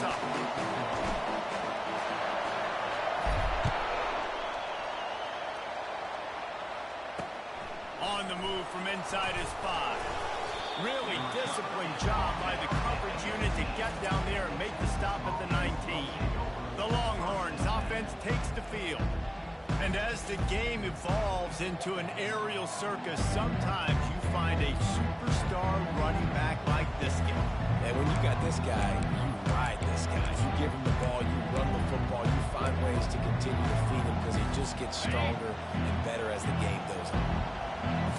this up. On the move from inside his 5. Really disciplined job by the coverage unit to get down there and make the stop at the 19. The Longhorns offense takes the field. And as the game evolves into an aerial circus, sometimes you find a superstar running back like this guy. And when you got this guy, you ride this guy. You give him the ball, you run the football, you find ways to continue to feed him because he just gets stronger and better as the game goes on.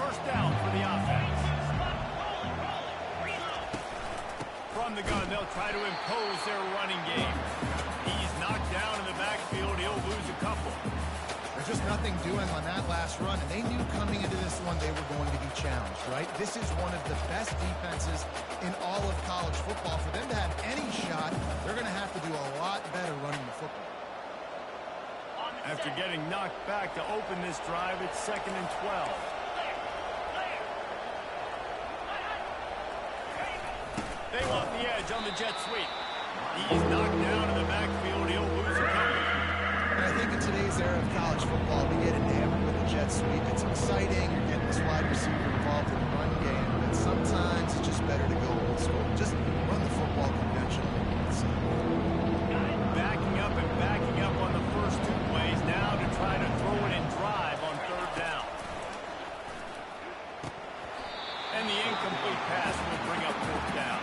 First down for the offense. From the gun, they'll try to impose their running game. He's knocked down in the backfield. He'll lose a couple. There's just nothing doing on that last run, and they knew coming into this one they were going to be challenged, right? This is one of the best defenses in all of college football. For them to have any shot, they're going to have to do a lot better running the football. After getting knocked back to open this drive, it's 2nd and 12. They want the edge on the jet sweep. He's knocked down in the backfield. He'll lose a couple. And I think in today's era of college football, we get enamored with the jet sweep. It's exciting. You're getting this wide receiver involved in the run game. But sometimes it's just better to go old school. Just run the football conventionally. Backing up on the first 2 plays now to try to throw it and drive on 3rd down. And the incomplete pass will bring up 4th down.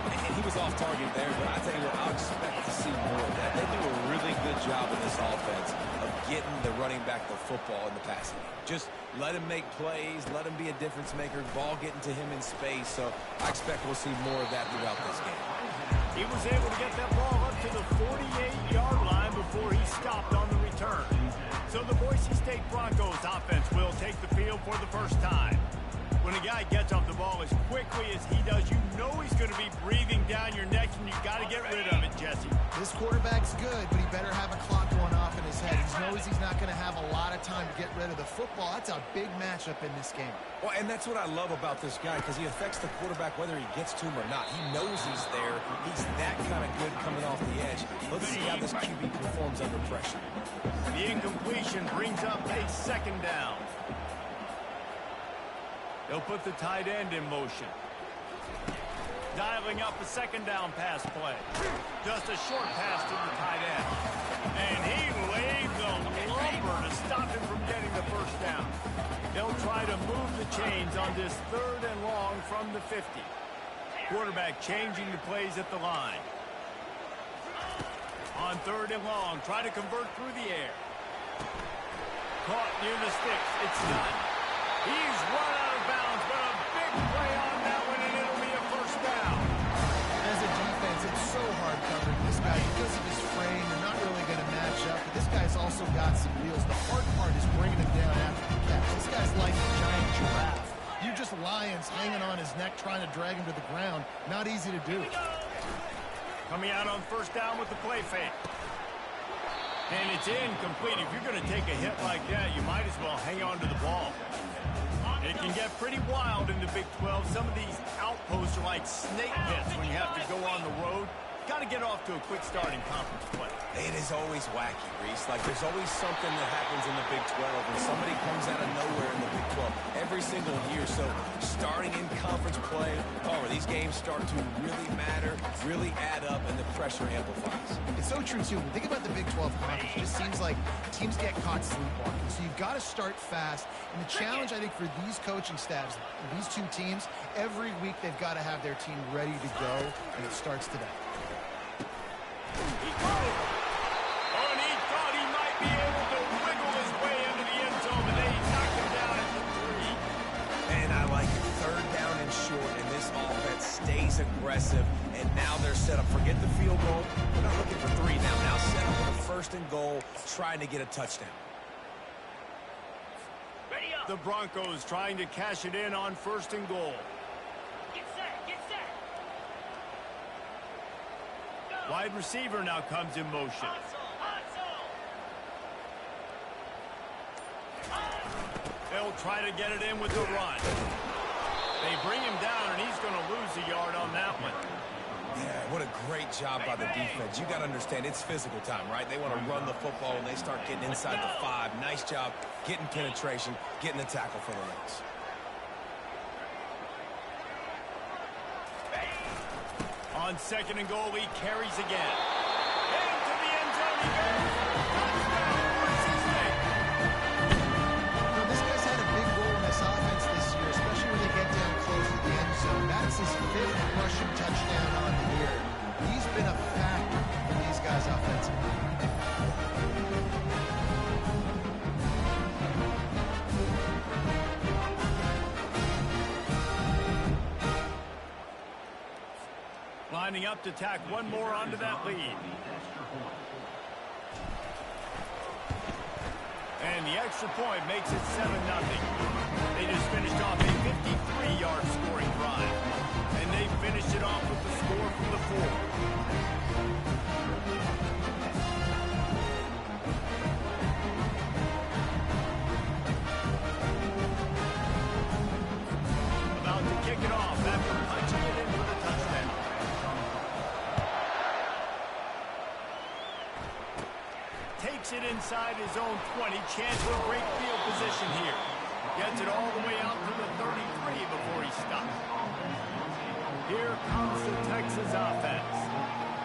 And he was off target there, but I tell you what, I'll expect to see more of that. They do a really good job in this offense of getting the running back the football in the passing game. Just let him make plays, let him be a difference maker, ball getting to him in space. So I expect we'll see more of that throughout this game. He was able to get that ball up to the 48-yard line before he stopped on the return. So the Boise State Broncos offense will take the field for the first time. When a guy gets off the ball as quickly as he does, you know he's going to be breathing down your neck, and you got to get rid of it, Jesse. This quarterback's good, but he better have a clock going off in his head. He knows he's not going to have a lot of time to get rid of the football. That's a big matchup in this game. Well, and that's what I love about this guy, because he affects the quarterback whether he gets to him or not. He knows he's there. He's that kind of good coming off the edge. Let's see how this QB performs under pressure. The incompletion brings up a 2nd down. They'll put the tight end in motion. Dialing up a 2nd down pass play. Just a short pass to the tight end. And he laid the lumber to stop him from getting the 1st down. They'll try to move the chains on this 3rd and long from the 50. Quarterback changing the plays at the line. On 3rd and long, try to convert through the air. Caught near the sticks. It's done. He's run out of bounds, but a big play on that one, and it'll be a 1st down. As a defense, it's so hard covering this guy because of his frame. They're not really going to match up, but this guy's also got some wheels. The hard part is bringing him down after the catch. This guy's like a giant giraffe. You just lions hanging on his neck trying to drag him to the ground. Not easy to do. Coming out on 1st down with the play fake. And it's incomplete. If you're going to take a hit like that, you might as well hang on to the ball. It can get pretty wild in the Big 12. Some of these outposts are like snake pits when you have to go on the road. Got to get off to a quick start in conference play. It is always wacky, Reese. Like, there's always something that happens in the Big 12, and somebody comes out of nowhere in the Big 12 every single year. So starting in conference play, where these games start to really matter, really add up, and the pressure amplifies. It's so true, too. Think about the Big 12 conference. It just seems like teams get caught sleepwalking. So you've got to start fast. And the challenge, I think, for these coaching staffs, these 2 teams, every week they've got to have their team ready to go, and it starts today. He threw. Oh, and he thought he might be able to wiggle his way into the end zone, but they knocked him down at the 3. And I like it. 3rd down and short, and this offense stays aggressive. And now they're set up. Forget the field goal. They're not looking for 3 now. Now set up with a 1st and goal, trying to get a touchdown. The Broncos trying to cash it in on 1st and goal. Get set, get set. Wide receiver now comes in motion. They'll try to get it in with the run. They bring him down, and he's going to lose a yard on that one. Yeah, what a great job by the defense. You got to understand, it's physical time, right? They want to run the football, and they start getting inside the 5. Nice job getting penetration, getting the tackle for the loss. On 2nd and goal, he carries again. Into the end zone he goes. Touchdown, Boise State. Now, this guy's had a big role in this offense this year, especially when they get down close to the end zone. That's his 5th rushing touchdown on the year. He's been a factor for these guys offensively. Lining up to tack one more onto that lead. And the extra point makes it 7-0. They just finished off a 53-yard scoring drive. And they finished it off with the score from the 4. About to kick it off after punching it in for the touchdown. Takes it inside his own 20. Chance for a great field position here. Gets it all the way out to the 33 before he stops. Here comes the Texas offense.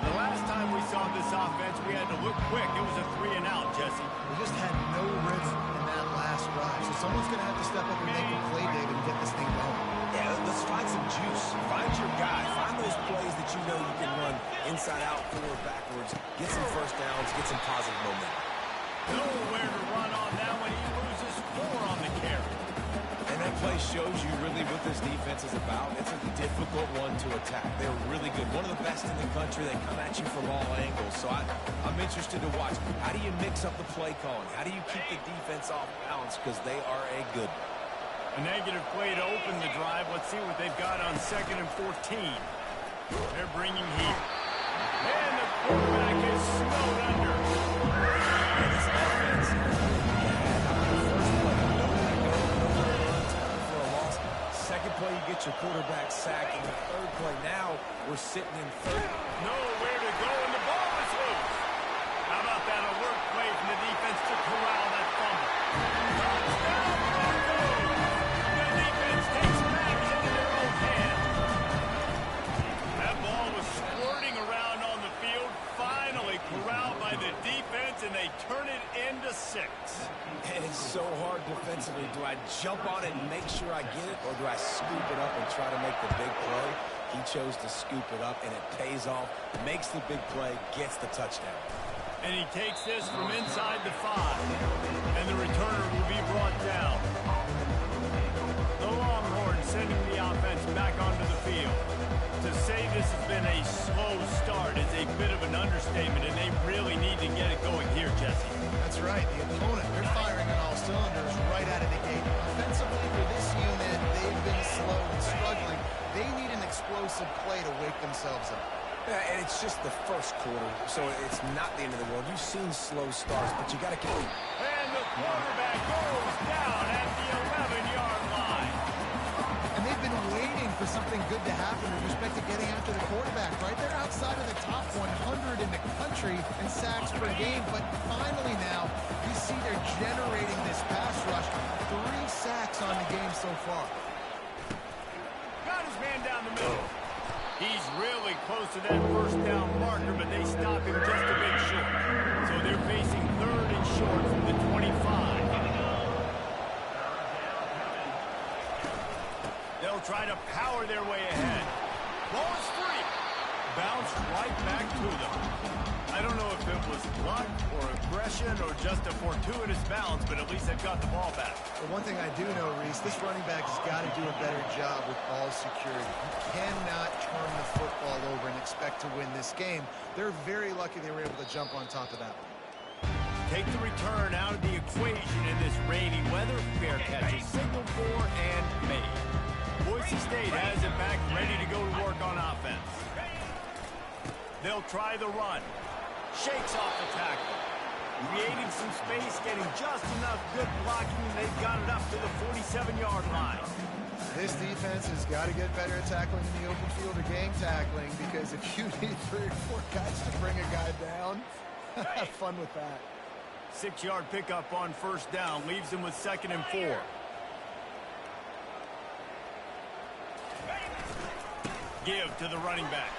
The last time we saw this offense, we had to look quick. It was a 3-and-out, Jesse. We just had no rhythm in that last drive. So someone's going to have to step up and make a play, David, and get this thing going. Yeah, let's find some juice. Find your guy. Find those plays that you know you can run inside out, forward, backwards. Get some first downs. Get some positive momentum. Nowhere to run on that when he loses 4 on the carry. And that play shows you really what this defense is about. It's a difficult one to attack. They're really good. One of the best in the country. They come at you from all angles. So I'm interested to watch. How do you mix up the play calling? How do you keep the defense off balance? Because they are a good one. A negative play to open the drive. Let's see what they've got on 2nd and 14. They're bringing heat. And the quarterback is snowed under. And this offense has been bad. The first play, nobody runs for a loss. Second play, you get your quarterback sacked. And the third play, now we're sitting in 3rd. Nowhere to go, and the ball is loose. How about that alert play from the defense to corral that fumble? Touchdown, Broncos! The defense takes matters into their own hands. That ball was squirting around on the field, finally corralled by the defense, and they turn it into 6. And it's so hard defensively. Do I jump on it and make sure I get it, or do I scoop it up and try to make the big play? He chose to scoop it up, and it pays off, makes the big play, gets the touchdown. And he takes this from inside the 5. And the returner will be brought down. The Longhorns sending the offense back onto the field. To say this has been a slow start is a bit of an understatement, and they really need to get it going here, Jesse. That's right. The opponent, they're firing on all cylinders right out of the gate. Offensively, for this unit, they've been slow and struggling. They need an explosive play to wake themselves up. Yeah, and it's just the first quarter, so it's not the end of the world. You've seen slow starts, but you got to keep it. And the quarterback goes down at the 11-yard line. And they've been waiting for something good to happen with respect to getting after the quarterback, right? They're outside of the top 100 in the country in sacks per game, but finally now, you see they're generating this pass rush. 3 sacks on the game so far. Got his man down the middle. He's really close to that first down marker, but they stop him just a bit short. So they're facing 3rd and short from the 25. They'll try to power their way ahead. Ball is free. Bounced right back to them. I don't know if it was luck or aggression or just a fortuitous bounce, but at least they've got the ball back. But one thing I do know, Reese, this running back has got to do a better job with ball security. You cannot turn the football over and expect to win this game. They're very lucky they were able to jump on top of that one. Take the return out of the equation in this rainy weather. Fair catch is signaled for and made. Boise State has it back, ready to go to work on offense. They'll try the run. Shakes off the tackle. Creating some space, getting just enough good blocking, and they've got it up to the 47-yard line. This defense has got to get better at tackling in the open field or gang tackling, because if you need 3 or 4 guys to bring a guy down, have fun with that. 6-yard pickup on first down, leaves them with 2nd and 4. Give to the running back.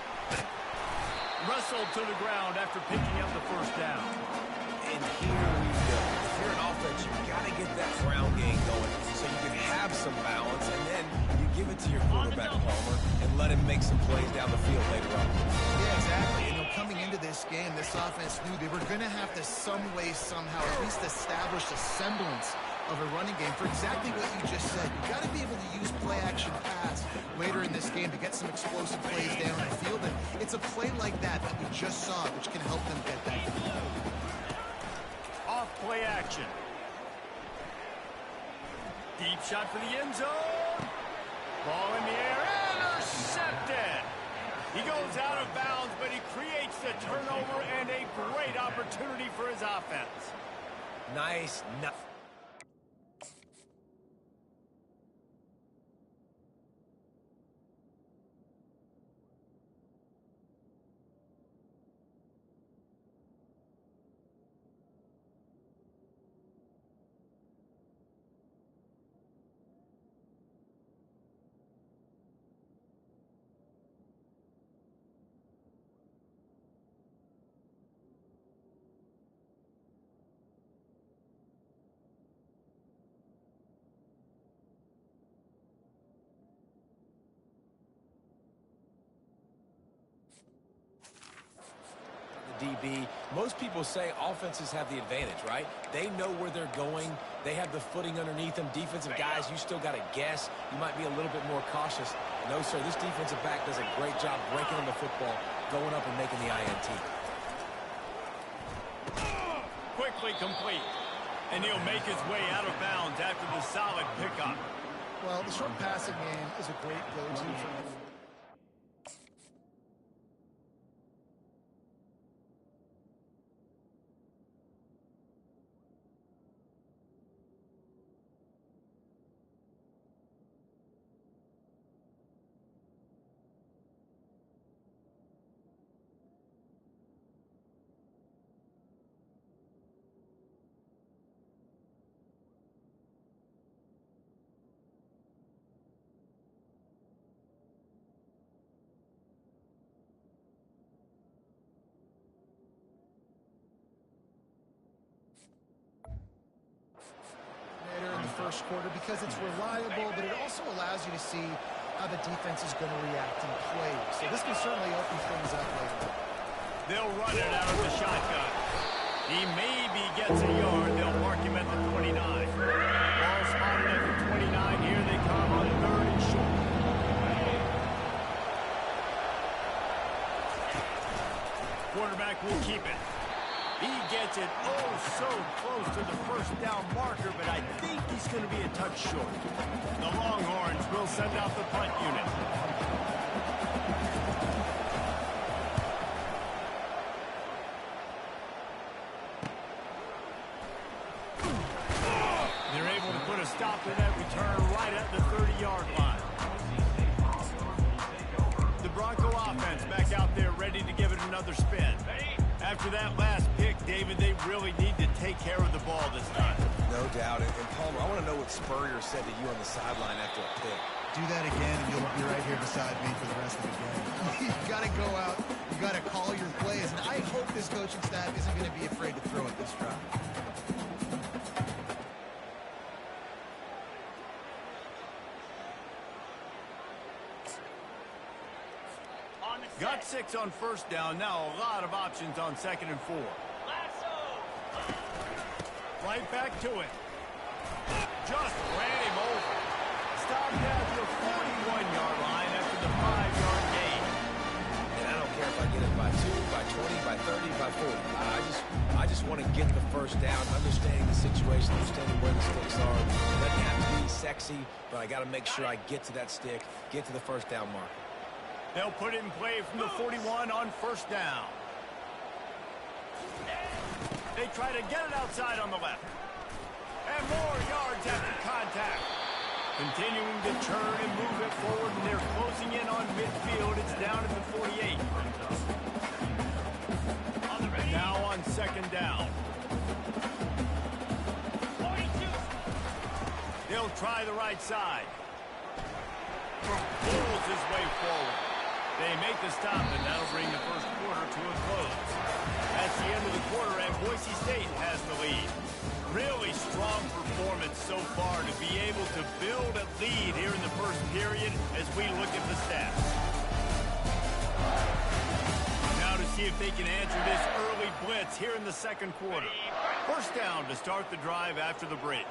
Wrestled to the ground after picking up the first down. And here we go. If you're an offense, you've got to get that ground game going so you can have some balance, and then you give it to your quarterback, Palmer, and let him make some plays down the field later on. Yeah, exactly. And coming into this game, this offense knew they were going to have to some way, somehow, at least establish a semblance of a running game for exactly what you just said. You've got to be able to use play-action pass later in this game to get some explosive plays down the field. And it's a play like that that we just saw, which can help them get that. Off play action. Deep shot for the end zone. Ball in the air, intercepted. He goes out of bounds, but he creates the turnover and a great opportunity for his offense. Nice. DB. Most people say offenses have the advantage, right? They know where they're going. They have the footing underneath them. Defensive guys, you still got to guess. You might be a little bit more cautious. No, sir, this defensive back does a great job breaking on the football, going up and making the INT. Quickly complete. And he'll make his way out of bounds after the solid pickup. Well, the short passing game is a great go-to for me. First quarter because it's reliable, but it also allows you to see how the defense is going to react and play. So this can certainly open things up later. They'll run it out of the shotgun. He maybe gets a yard. They'll mark him at the 29. Ball spotted at the 29. Here they come on 3rd and short. Quarterback will keep it. He gets it so close to the first down marker, but I think he's going to be a touch short. The Longhorns will send out the punt unit. They're able to put a stop to that return right at the 30-yard line. The Bronco offense back out there ready to give it another spin. After that last pick, David, they really need to take care of the ball this time. No doubt. And Palmer, I want to know what Spurrier said to you on the sideline after a pick. Do that again, and you'll be right here beside me for the rest of the game. You've got to go out. You've got to call your plays. And I hope this coaching staff isn't going to be afraid to throw at this drive. Got 6 on first down. Now a lot of options on 2nd and 4. Right back to it. Just ran him over. Stopped at the 41-yard line after the 5-yard gain. And I don't care if I get it by 2, by 20, by 30, by 40. I just want to get the first down, understanding the situation, understanding where the sticks are. It doesn't have to be sexy, but I got to make sure I get to that stick, get to the first down mark. They'll put it in play from the 41 on first down. They try to get it outside on the left. And more yards after contact. Continuing to turn and move it forward, and they're closing in on midfield. It's down at the 48. Now on second down. 42. They'll try the right side. Pulls his way forward. They make the stop, and that'll bring the first quarter to a close. That's the end of the quarter, and Boise State has the lead. Really strong performance so far to be able to build a lead here in the first period as we look at the stats. Now to see if they can answer this early blitz here in the second quarter. First down to start the drive after the break.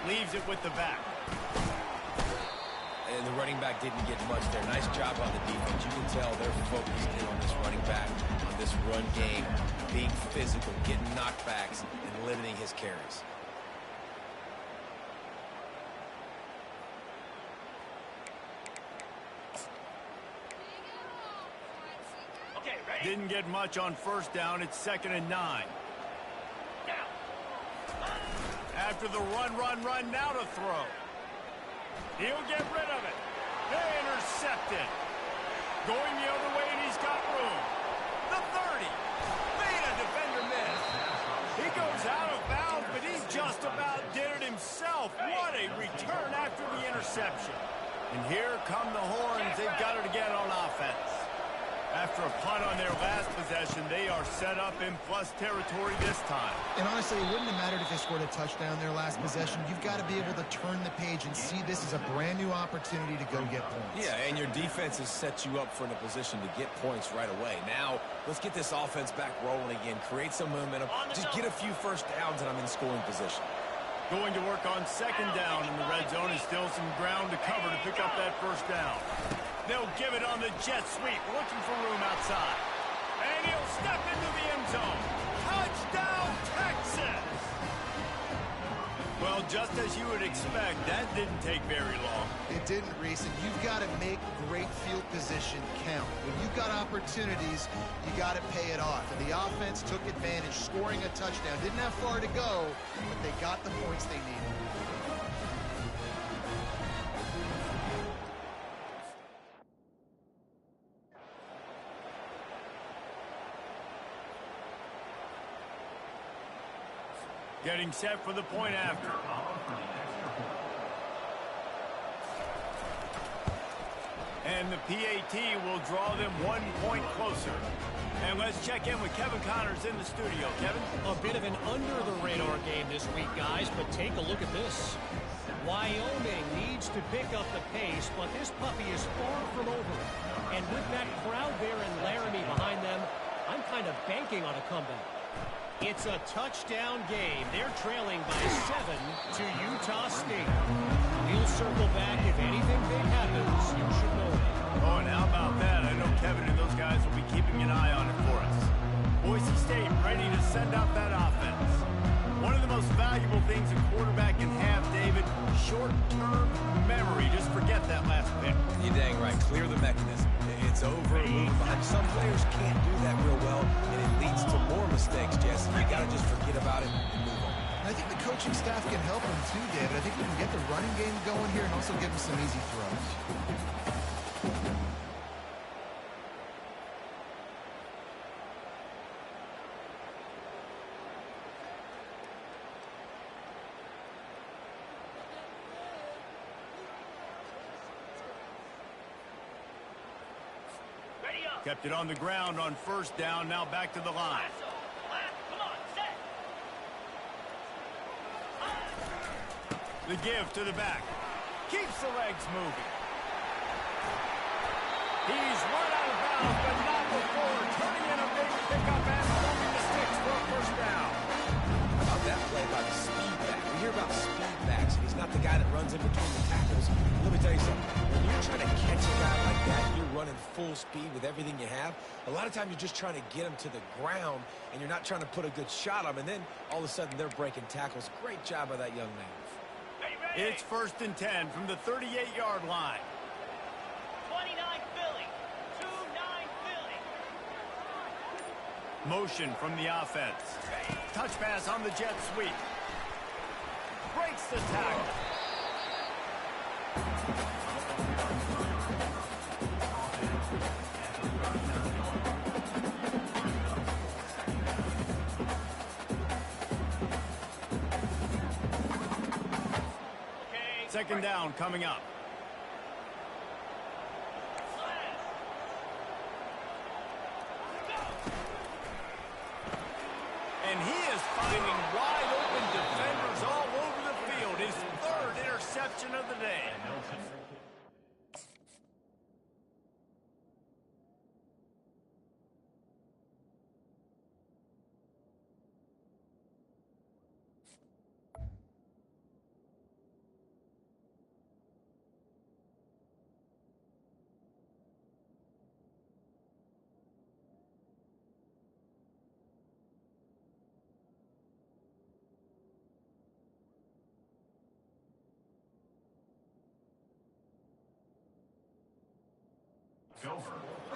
Leaves it with the back. And the running back didn't get much there. Nice job on the defense. You can tell they're focused in on this running back, on this run game, being physical, getting knockbacks, and limiting his carries. Okay, ready? Didn't get much on first down. It's 2nd and 9. Now. After the run, now to throw. He'll get rid of it. They intercept it. Going the other way, and he's got room. The 30. Made a defender miss. He goes out of bounds, but he just about did it himself. What a return after the interception. And here come the Horns. They've got it again on offense. After a punt on their last possession, they are set up in plus territory this time. And honestly, it wouldn't have mattered if they scored a touchdown their last possession. You've got to be able to turn the page and see this as a brand new opportunity to go get points. Yeah, and your defense has set you up for in a position to get points right away. Now, let's get this offense back rolling again. Create some momentum. Just get a few first downs, and I'm in scoring position. Going to work on second down in the red zone. Is still some ground to cover to pick up that first down. They'll give it on the jet sweep, looking for room outside. And he'll step into the end zone. Touchdown, Texas! Well, just as you would expect, that didn't take very long. It didn't, Reese, and you've got to make great field position count. When you've got opportunities, you got to pay it off. And the offense took advantage, scoring a touchdown. Didn't have far to go, but they got the points they needed. Getting set for the point after. And the PAT will draw them 1 point closer. And let's check in with Kevin Connors in the studio. Kevin? A bit of an under-the-radar game this week, guys, but take a look at this. Wyoming needs to pick up the pace, but this puppy is far from over. And with that crowd there in Laramie behind them, I'm kind of banking on a comeback. It's a touchdown game. They're trailing by 7 to Utah State. We'll circle back if anything big happens. You should know it. Oh, and how about that? I know Kevin and those guys will be keeping an eye on it for us. Boise State ready to send out that offense. One of the most valuable things a quarterback can have, David, short-term memory. Just forget that last pick. You're dang right. Clear the mechanism. It's over, moving behind. Some players can't do that real well, and it leads to more mistakes, Jesse. You got to just forget about it and move on. I think the coaching staff can help him too, David. I think we can get the running game going here and also give him some easy throws. Ready up. Kept it on the ground on first down. Now back to the line. Come on, set. The give to the back. Keeps the legs moving. He's run out of bounds, but not before. Turning in a big pickup and moving the sticks for a first down. How about that play by the speed back? We hear about speed backs, and he's not the guy that runs in between the tackles. Let me tell you something. When you're trying to catch a guy like that, you're running full speed with everything you have. A lot of times you're just trying to get him to the ground, and you're not trying to put a good shot on him, and then all of a sudden they're breaking tackles. Great job by that young man. It's 1st and 10 from the 38-yard line. 29 Philly. 2-9 Philly. Motion from the offense. Touch pass on the jet sweep. Breaks the tackle. Second down coming up. And he is finding wide open defenders all over the field. His third interception of the day.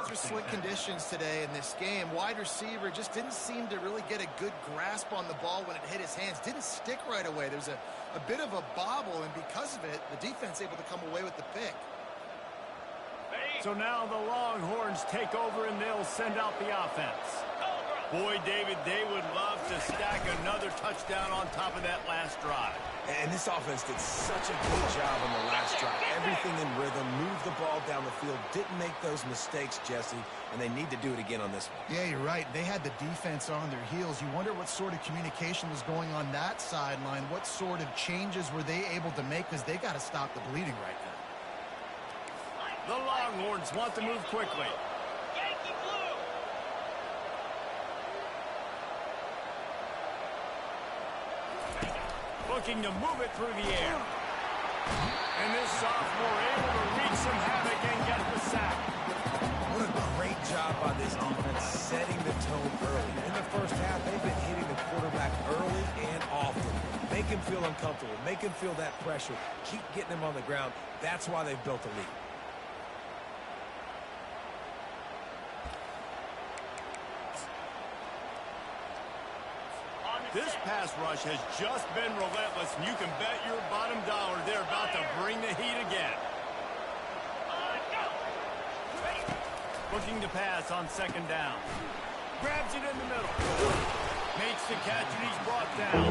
These are slick conditions today in this game. Wide receiver just didn't seem to really get a good grasp on the ball when it hit his hands. Didn't stick right away. There's a bit of a bobble, and because of it, the defense able to come away with the pick. So now the Longhorns take over, and they'll send out the offense. Boy, David, they would love to stack another touchdown on top of that last drive. And this offense did such a good job on the last drive. Everything in rhythm, moved the ball down the field, didn't make those mistakes, Jesse, and they need to do it again on this one. Yeah, you're right. They had the defense on their heels. You wonder what sort of communication was going on that sideline. What sort of changes were they able to make, because they got to stop the bleeding right now. The Longhorns want to move quickly. Yankee blue. Looking to move it through the air. And this sophomore able to wreak some havoc and get the sack. What a great job by this defense setting the tone early. In the first half, they've been hitting the quarterback early and often. Make him feel uncomfortable. Make him feel that pressure. Keep getting him on the ground. That's why they've built a lead. This pass rush has just been relentless, and you can bet your bottom dollar they're about to bring the heat again. Looking to pass on second down. Grabs it in the middle. Makes the catch, and he's brought down.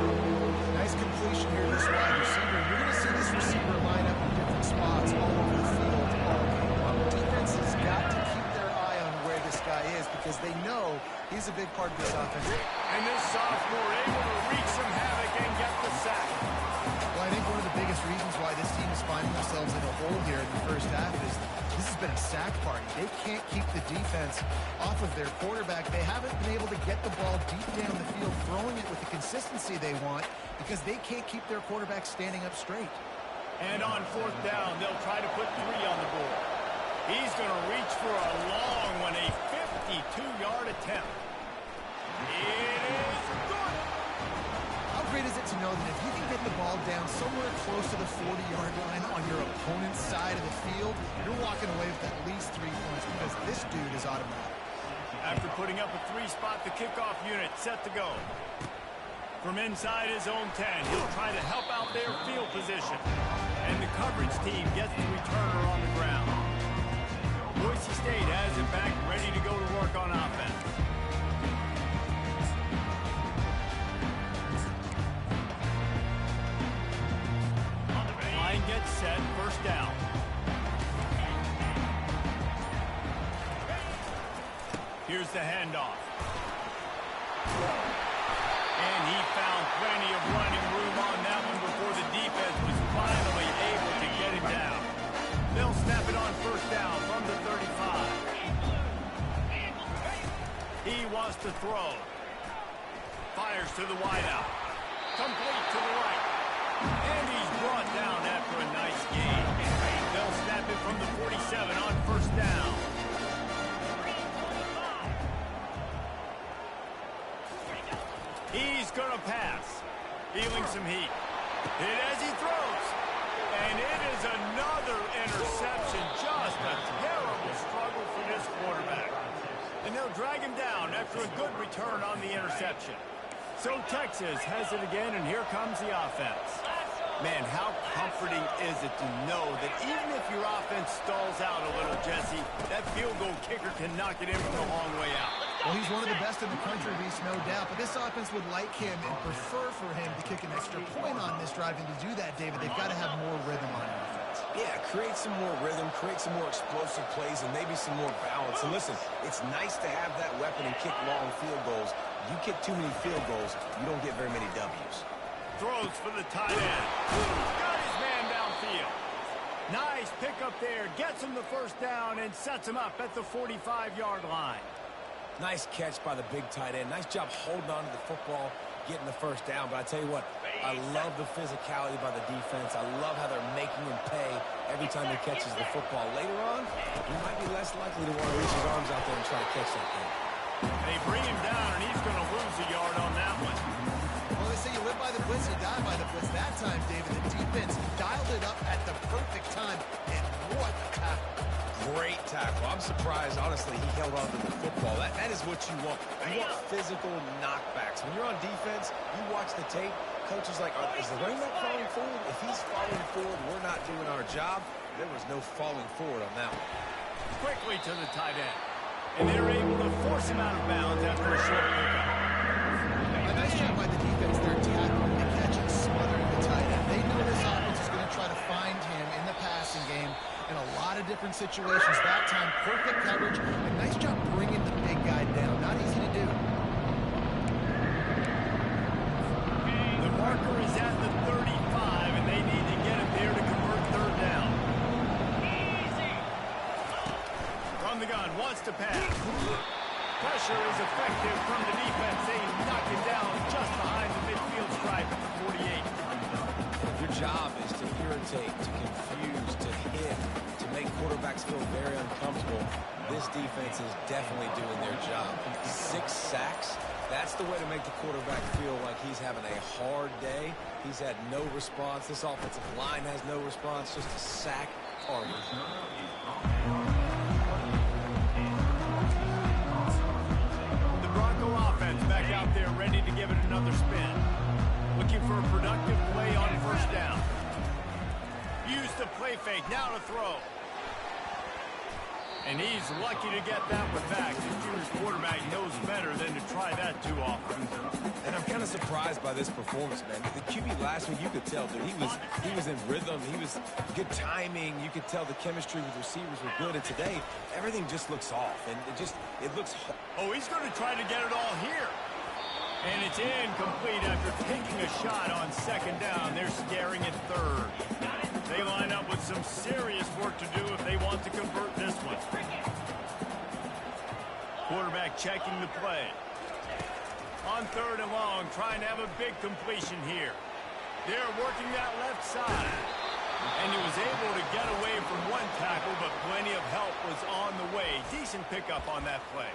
Nice completion here to this wide receiver. You're going to see this receiver line up in different spots all over the field all game long. Defense has got to keep their eye on where this guy is, because they know he's a big part of this offense. And this sophomore able to wreak some havoc and get the sack. Well, I think one of the biggest reasons why this team is finding themselves in a hole here in the first half is this has been a sack party. They can't keep the defense off of their quarterback. They haven't been able to get the ball deep down the field, throwing it with the consistency they want, because they can't keep their quarterback standing up straight. And on fourth down, they'll try to put 3 on the board. He's going to reach for a long one, a 52-yard attempt. It is good. How great is it to know that if you can get the ball down somewhere close to the 40-yard line on your opponent's side of the field, you're walking away with at least 3 points, because this dude is automatic. After putting up a 3-spot, the kickoff unit set to go. From inside his own 10, he'll try to help out their field position. And the coverage team gets the returner on the ground. Boise State has it back, ready to go to work on offense. Line gets set, first down. Here's the handoff. And he found plenty of running room on that one before the defense was finally able to get him down. They'll snap it on first down from the 35. He wants to throw. Fires to the wideout. Complete to the right. And he's brought down after a nice gain. They'll snap it from the 47 on first down. He's going to pass. Feeling some heat. Hit as he throws. And it is another interception. Just a terrible struggle for this quarterback. And they'll they'll drag him down after a good return on the interception. So Texas has it again, and here comes the offense. Man, how comforting is it to know that even if your offense stalls out a little, Jesse, that field goal kicker can knock it in from the long way out. Well, he's one of the best in the country, Reese, no doubt. But this offense would like him and prefer for him to kick an extra point on this drive. And to do that, David, they've got to have more rhythm on offense. Yeah, create some more rhythm, create some more explosive plays, and maybe some more balance. And listen, it's nice to have that weapon and kick long field goals. You kick too many field goals, you don't get very many W's. Throws for the tight end. Got his man downfield. Nice pickup there. Gets him the first down and sets him up at the 45-yard line. Nice catch by the big tight end. Nice job holding on to the football, getting the first down. But I tell you what, I love the physicality by the defense. I love how they're making him pay every time he catches the football. Later on, he might be less likely to want to reach his arms out there and try to catch that thing. They bring him down, and he's going to lose a yard on that one. Well, they say you live by the blitz, you die by the blitz. That time, David, the defense dialed it up at the perfect time, and what a tackle. Great tackle. I'm surprised, honestly, he held on to the football. That is what you want. You want physical knockbacks. When you're on defense, you watch the tape, coach is like, is the running back falling forward? If he's falling forward, we're not doing our job. There was no falling forward on that one. Quickly to the tight end. And they're able to force him out of bounds after a short pickup. A nice job by the defense there, tackling the catch and smothering the tight end. They know this offense is going to try to find him in the passing game in a lot of different situations. That time, perfect coverage, and nice job bringing the big guy down. Not easy to do. The marker is at the 35, and they need to get him there to convert third down. Easy. From the gun, wants to pass. Pressure is effective from the defense. They knock it down just behind the midfield stripe at the 48. Your job is to irritate, to confuse, to hit, to make quarterbacks feel very uncomfortable. This defense is definitely doing their job. 6 sacks, that's the way to make the quarterback feel like he's having a hard day. He's had no response. This offensive line has no response, just a sack target. The Bronco offense back out there ready to give it another spin. Looking for a productive play on first down. Use the play fake, now to throw. And he's lucky to get that one back. The junior quarterback knows better than to try that too often. And I'm kind of surprised by this performance, man. The QB last week, you could tell, dude, he was in rhythm. He was good timing. You could tell the chemistry with receivers were good. And today, everything just looks off. And it looks... Oh, he's going to try to get it all here. And it's incomplete after taking a shot on second down. They're scaring at third. They line up with some serious work to do if they want to convert this one. Quarterback checking the play. On third and long, trying to have a big completion here. They're working that left side. And he was able to get away from one tackle, but plenty of help was on the way. Decent pickup on that play.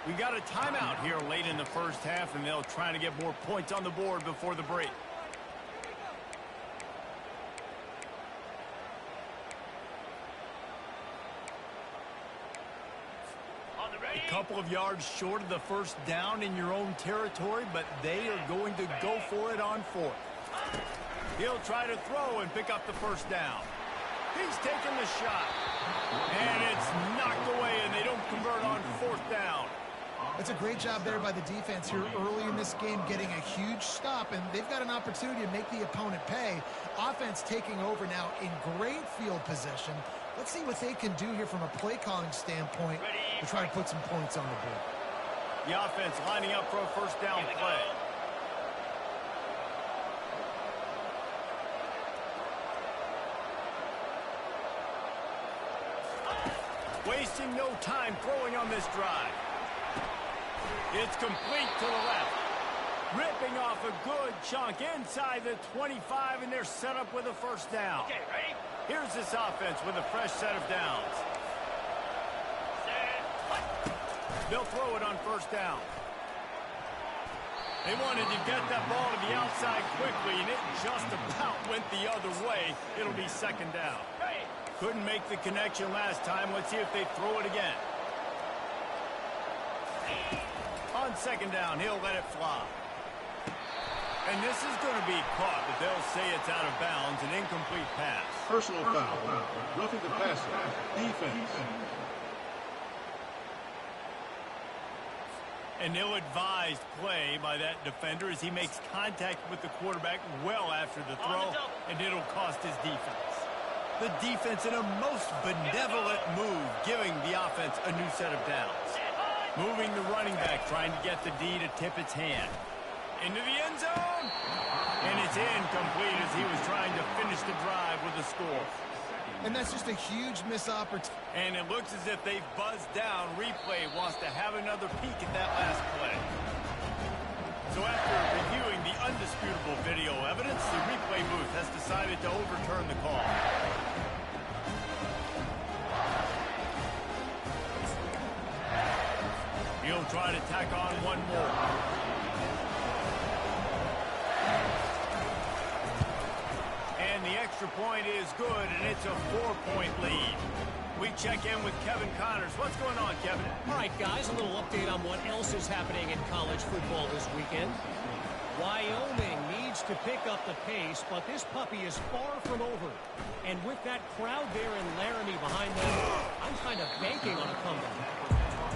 We got a timeout here late in the first half, and they'll try to get more points on the board before the break. A couple of yards short of the first down in your own territory, but they are going to go for it on fourth. He'll try to throw and pick up the first down. He's taking the shot. And it's knocked away, and they don't convert on fourth down. It's a great job there by the defense here early in this game, getting a huge stop, and they've got an opportunity to make the opponent pay. Offense taking over now in great field position. Let's see what they can do here from a play calling standpoint to try to put some points on the board. The offense lining up for a first down play. Wasting no time throwing on this drive. It's complete to the left. Ripping off a good chunk inside the 25, and they're set up with a first down. Okay, ready? Here's this offense with a fresh set of downs. They'll throw it on first down. They wanted to get that ball to the outside quickly, and it just about went the other way. It'll be second down. Couldn't make the connection last time. Let's see if they throw it again. On second down, he'll let it fly. And this is going to be caught, but they'll say it's out of bounds, an incomplete pass. Personal foul. Roughing the passer. Defense. An ill-advised play by that defender as he makes contact with the quarterback well after the throw, and it'll cost his defense. The defense in a most benevolent move, giving the offense a new set of downs. Moving the running back, trying to get the D to tip its hand. Into the end zone. And it's incomplete as he was trying to finish the drive with a score. And that's just a huge missed opportunity. And it looks as if they've buzzed down. Replay wants to have another peek at that last play. So after reviewing the undisputable video evidence, the replay booth has decided to overturn the call. He'll try to tack on one more. And the extra point is good, and it's a 4-point lead. We check in with Kevin Connors. What's going on, Kevin? All right, guys, a little update on what else is happening in college football this weekend. Wyoming needs to pick up the pace, but this puppy is far from over. And with that crowd there in Laramie behind them, I'm kind of banking on a comeback.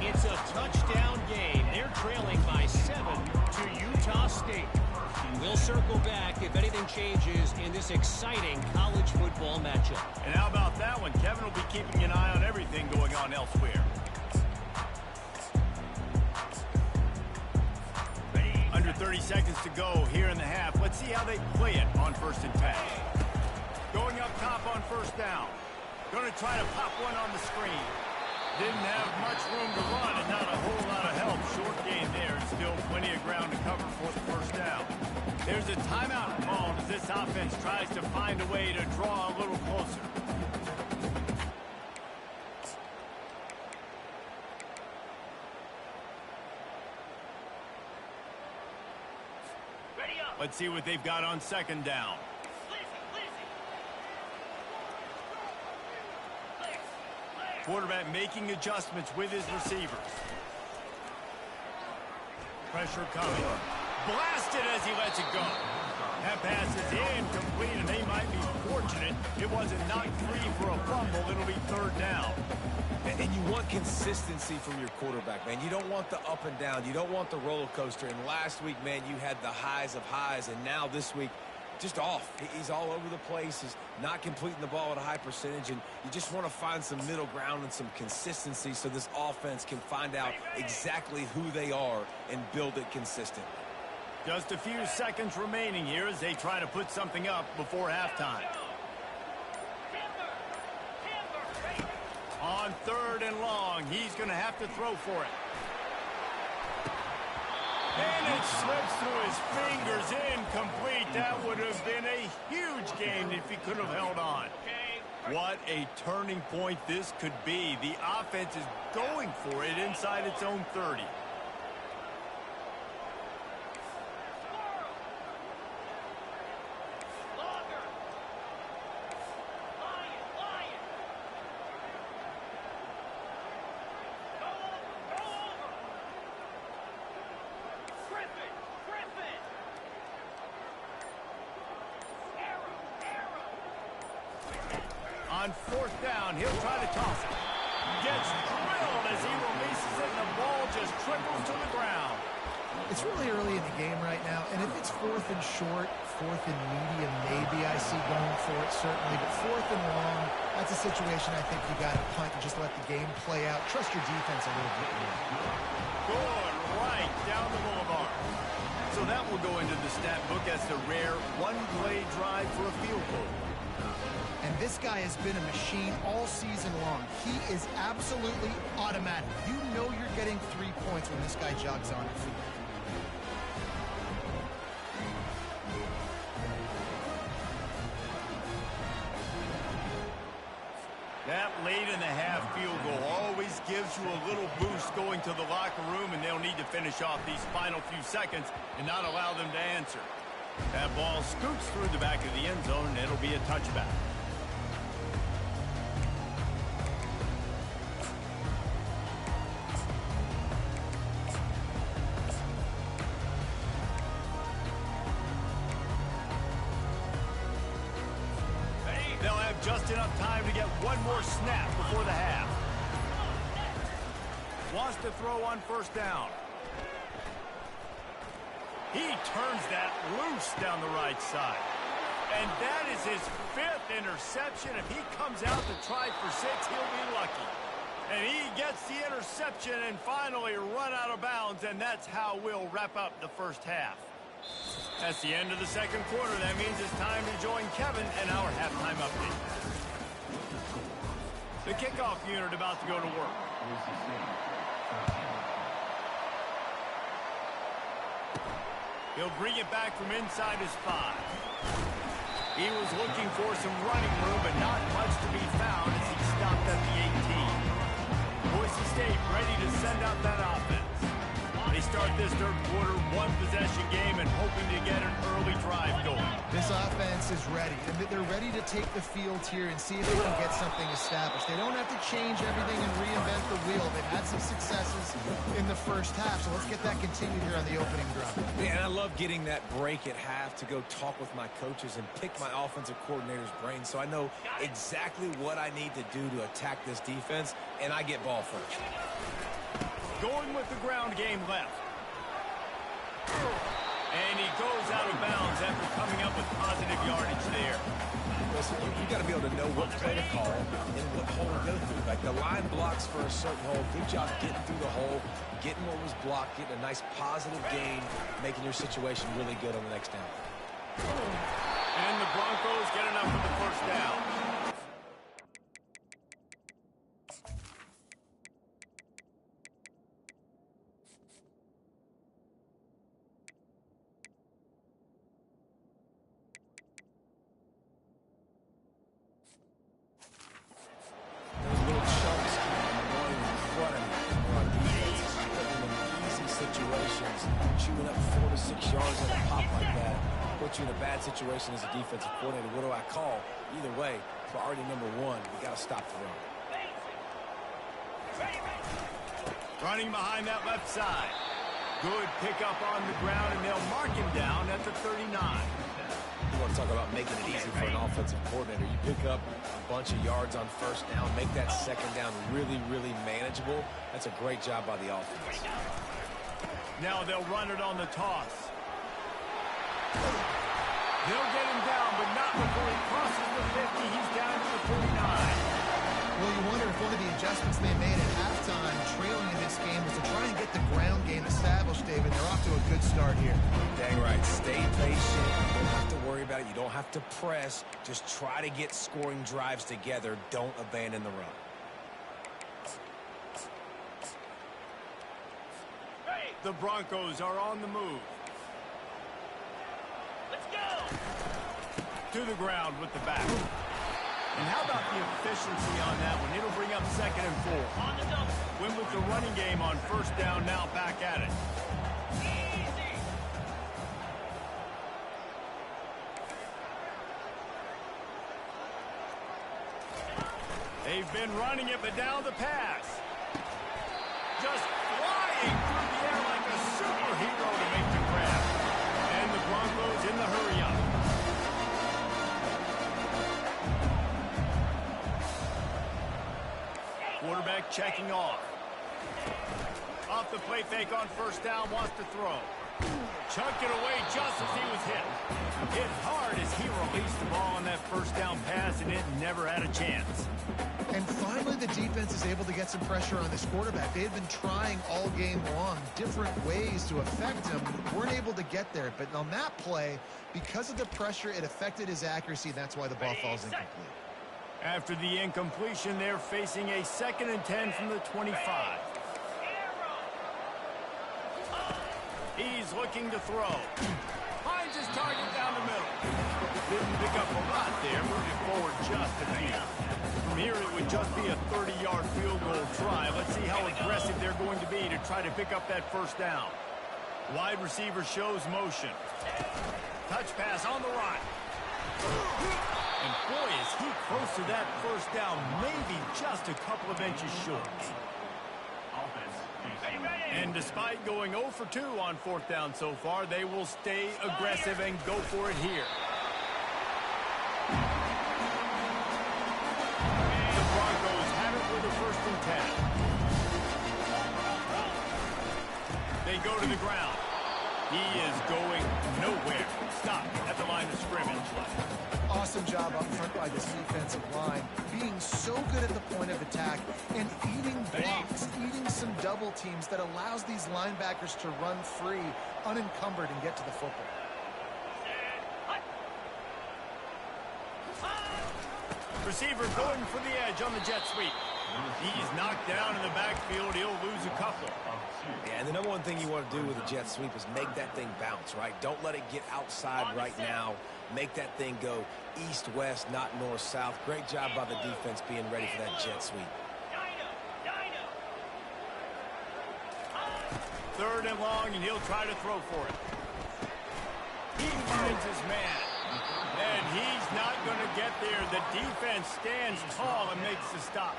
It's a touchdown game. They're trailing by 7 to Utah State. We'll circle back if anything changes in this exciting college football matchup. And how about that one? Kevin will be keeping an eye on everything going on elsewhere. Under 30 seconds to go here in the half. Let's see how they play it on 1st and 10. Going up top on 1st down. Going to try to pop one on the screen. Didn't have much room to run and not a whole lot of help. Short game there. Still plenty of ground to cover for the 1st down. There's a timeout called as this offense tries to find a way to draw a little closer. Let's see what they've got on 2nd down. Quarterback making adjustments with his receivers. Pressure coming. Blasted as he lets it go. That pass is incomplete, and they might be fortunate it wasn't knocked free for a fumble. It'll be 3rd down. And you want consistency from your quarterback, man. You don't want the up and down. You don't want the roller coaster. And last week, man, you had the highs of highs, and now this week, just off. He's all over the place. He's not completing the ball at a high percentage, and you just want to find some middle ground and some consistency so this offense can find out exactly who they are and build it consistently. Just a few seconds remaining here as they try to put something up before halftime. On 3rd and long, he's going to have to throw for it. And it slips through his fingers, incomplete. That would have been a huge gain if he could have held on. What a turning point this could be. The offense is going for it inside its own 30. On 4th down, he'll try to toss it. Gets drilled as he releases it, and the ball just trickles to the ground. It's really early in the game right now, and if it's 4th and short, 4th and medium, maybe I see going for it, certainly. But 4th and long, that's a situation I think you got to punt and just let the game play out. Trust your defense a little bit more. Good, right down the boulevard. So that will go into the stat book as the rare one-play drive for a field goal. And this guy has been a machine all season long. He is absolutely automatic. You know you're getting 3 points when this guy jogs on the field. That late in the half field goal always gives you a little boost going to the locker room, and they'll need to finish off these final few seconds and not allow them to answer. That ball scoots through the back of the end zone, and it'll be a touchback. just enough time to get one more snap before the half. Wants to throw on first down. He turns that loose down the right side. And that is his 5th interception. If he comes out to try for 6, he'll be lucky. And he gets the interception and finally run out of bounds, and that's how we'll wrap up the first half. That's the end of the second quarter. That means it's time to join Kevin and our halftime update. The kickoff unit about to go to work. He'll bring it back from inside his 5. He was looking for some running room, but not much to be found as he stopped at the 18. Boise State ready to send out that offense. They start this third quarter one-possession game and hoping to get an early drive going. This offense is ready. They're ready to take the field here and see if they can get something established. They don't have to change everything and reinvent the wheel. They've had some successes in the first half, so let's get that continued here on the opening drive. Yeah, and I love getting that break at half to go talk with my coaches and pick my offensive coordinator's brain so I know exactly what I need to do to attack this defense, and I get ball first. Going with the ground game left. And he goes out of bounds after coming up with positive yardage there. Listen, you got to be able to know what play to call and what hole to go through. Like the line blocks for a certain hole. Good job getting through the hole, getting what was blocked, getting a nice positive gain, making your situation really good on the next down. And the Broncos get enough for the first down. Chewing up 4 to 6 yards on a pop like that puts you in a bad situation as a defensive coordinator. What do I call? Either way, priority number 1, we got to stop the run. Running behind that left side. Good pickup on the ground, and they'll mark him down at the 39. You want to talk about making it easy for an offensive coordinator. You pick up a bunch of yards on first down, make that second down really, really manageable. That's a great job by the offense. Now they'll run it on the toss. They'll get him down, but not before he crosses the 50. He's down to the 49. Well, you wonder if one of the adjustments they made at halftime trailing in this game was to try and get the ground game established, David. They're off to a good start here. Dang right. Stay patient. You don't have to worry about it. You don't have to press. Just try to get scoring drives together. Don't abandon the run. The Broncos are on the move. Let's go! To the ground with the back. And how about the efficiency on that one? It'll bring up 2nd and 4. On the double. Win with the running game on first down, now back at it. Easy. They've been running it, but down the pass. Just flying through the air like a superhero to make the grab. And the Broncos in the hurry-up. Quarterback checking off. Off the play fake on first down, wants to throw. Chucked it away just as he was hit. Hit hard as he released the ball on that first down pass, and it never had a chance. And finally, the defense is able to get some pressure on this quarterback. They've been trying all game long different ways to affect him. Weren't able to get there. But on that play, because of the pressure, it affected his accuracy. That's why the ball falls incomplete. After the incompletion, they're facing a 2nd and 10 from the 25. He's looking to throw. Finds his target down the middle. Didn't pick up a lot there. Moved it forward just a few. From here, it would just be a 30-yard field goal try. Let's see how aggressive they're going to be to try to pick up that first down. Wide receiver shows motion. Touch pass on the right. And boy, is he close to that first down, maybe just a couple of inches short. And despite going 0 for 2 on fourth down so far, they will stay aggressive and go for it here. They go to the ground. He is going nowhere. Stop at the line of scrimmage. Awesome job up front by this defensive line, being so good at the point of attack and eating blocks, eating some double teams that allows these linebackers to run free, unencumbered, and get to the football. Receiver going for the edge on the jet sweep. He's knocked down in the backfield. He'll lose a couple. Yeah, and the number one thing you want to do with a jet sweep is make that thing bounce, right? Don't let it get outside right now. Make that thing go east-west, not north-south. Great job by the defense being ready for that jet sweep. Third and long, and he'll try to throw for it. He finds his man. And he's not going to get there. The defense stands tall and makes the stop.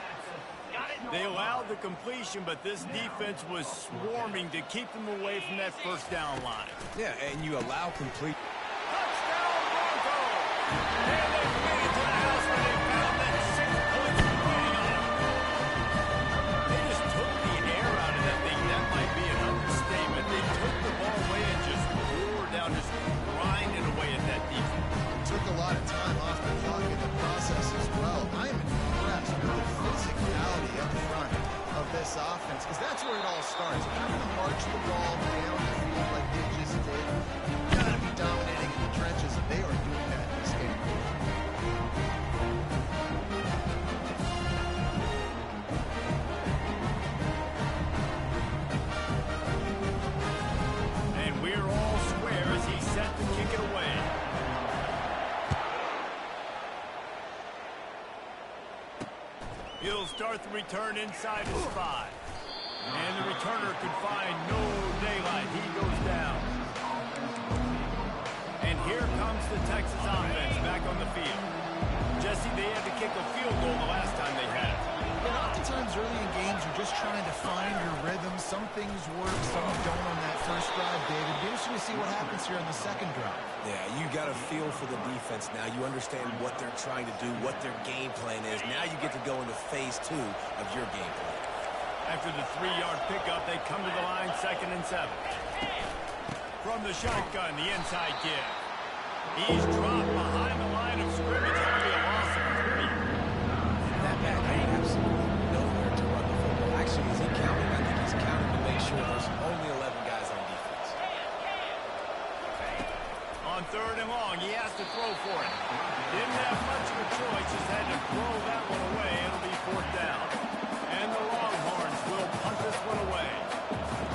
They allowed the completion, but this defense was swarming to keep them away from that first down line. Yeah, and you allow complete. Touchdown, Broncos! And they made it to the house where they found that 6 points remaining on them. They just took the air out of that thing. That might be an understatement. They took the ball away and just tore down, just grinding away at that defense. Took a lot of time off the clock in the process as well. I am impressed with the physicality up front of this offense, because that's where it all starts. If you're going to march the ball down the field like they just did, you've got to be dominating in the trenches, and they are doing that in this game. And we're all square as he's set to kick it away. He'll start the return inside his 5. And the returner could find no daylight. He goes down. And here comes the Texas offense back on the field. Jesse, they had to kick a field goal the last time they had it. And oftentimes early in games, you're just trying to find your rhythm. Some things work, some don't on that first drive, David. Be interesting to see what happens here on the second drive. Yeah, you got a feel for the defense now. You understand what they're trying to do, what their game plan is. Now you get to go into phase 2 of your game plan. After the 3-yard pickup, they come to the line, 2nd and 7. From the shotgun, the inside give. He's dropped behind the line of scrimmage. That'll be a loss of 3. That man ain't absolutely nowhere to run the football. Actually, is he counting? I think he's counting to make sure there's only 11 guys on defense. On 3rd and long, he has to throw for it. Didn't have much of a choice, just had to throw that one away. It'll be 4th down. And the Longhorns will punt this one away.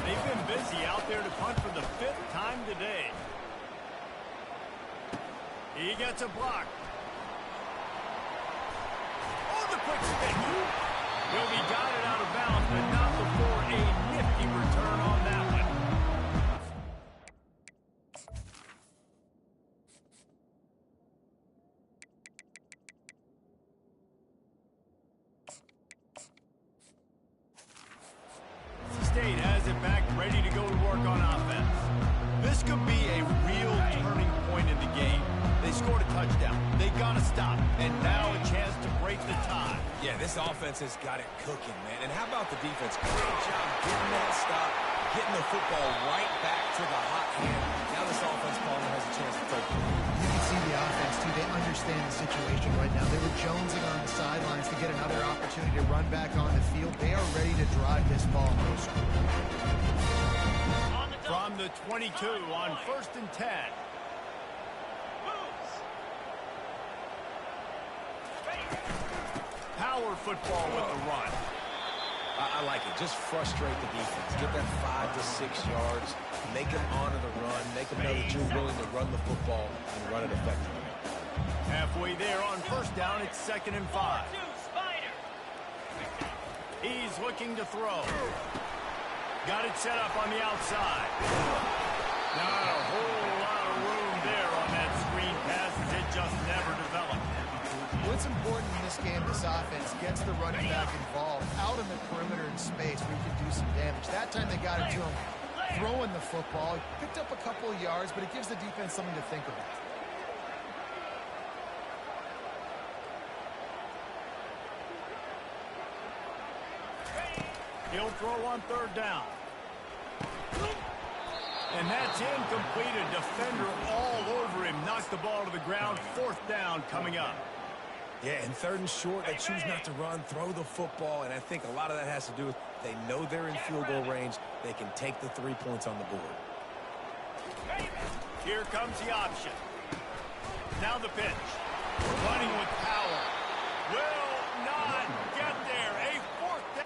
They've been busy out there to punt for the 5th time today. He gets a block. Oh, the quick stick. He'll be guided out of bounds, but not before a nifty return on that one. State has it back, ready to go to work on offense. This could be a real turning point in the game. They scored a touchdown. They got to stop. And now a chance to break the tie. Yeah, this offense has got it cooking, man. And how about the defense? Great job getting that stop, getting the football right back to the hot hand. Now this offense probably has a chance to take it. You can see the offense, too. They understand the situation right now. They were jonesing on the sidelines to get another opportunity to run back on the field. They are ready to drive this ball no score. From the 22 on 1st and 10. Power football with the run. I like it. Just frustrate the defense. Get that 5 to 6 yards. Make them honor the run. Make them know that you're willing to run the football and run it effectively. Halfway there on 1st down, it's 2nd and 5. He's looking to throw. Got it set up on the outside. Not a whole lot of room there on that screen pass as it just never developed. What's important in this game, this offense gets the running back involved out in the perimeter in space where he can do some damage. That time they got it to him throwing the football. Picked up a couple of yards, but it gives the defense something to think about. He'll throw on 3rd down. And that's incomplete. A defender all over him. Knocks the ball to the ground. 4th down coming up. Yeah, and 3rd and short, they choose not to run, throw the football, and I think a lot of that has to do with they know they're in field goal range. They can take the 3 points on the board. Here comes the option. Now the pitch. Running with power. Will not get there. A 4th down.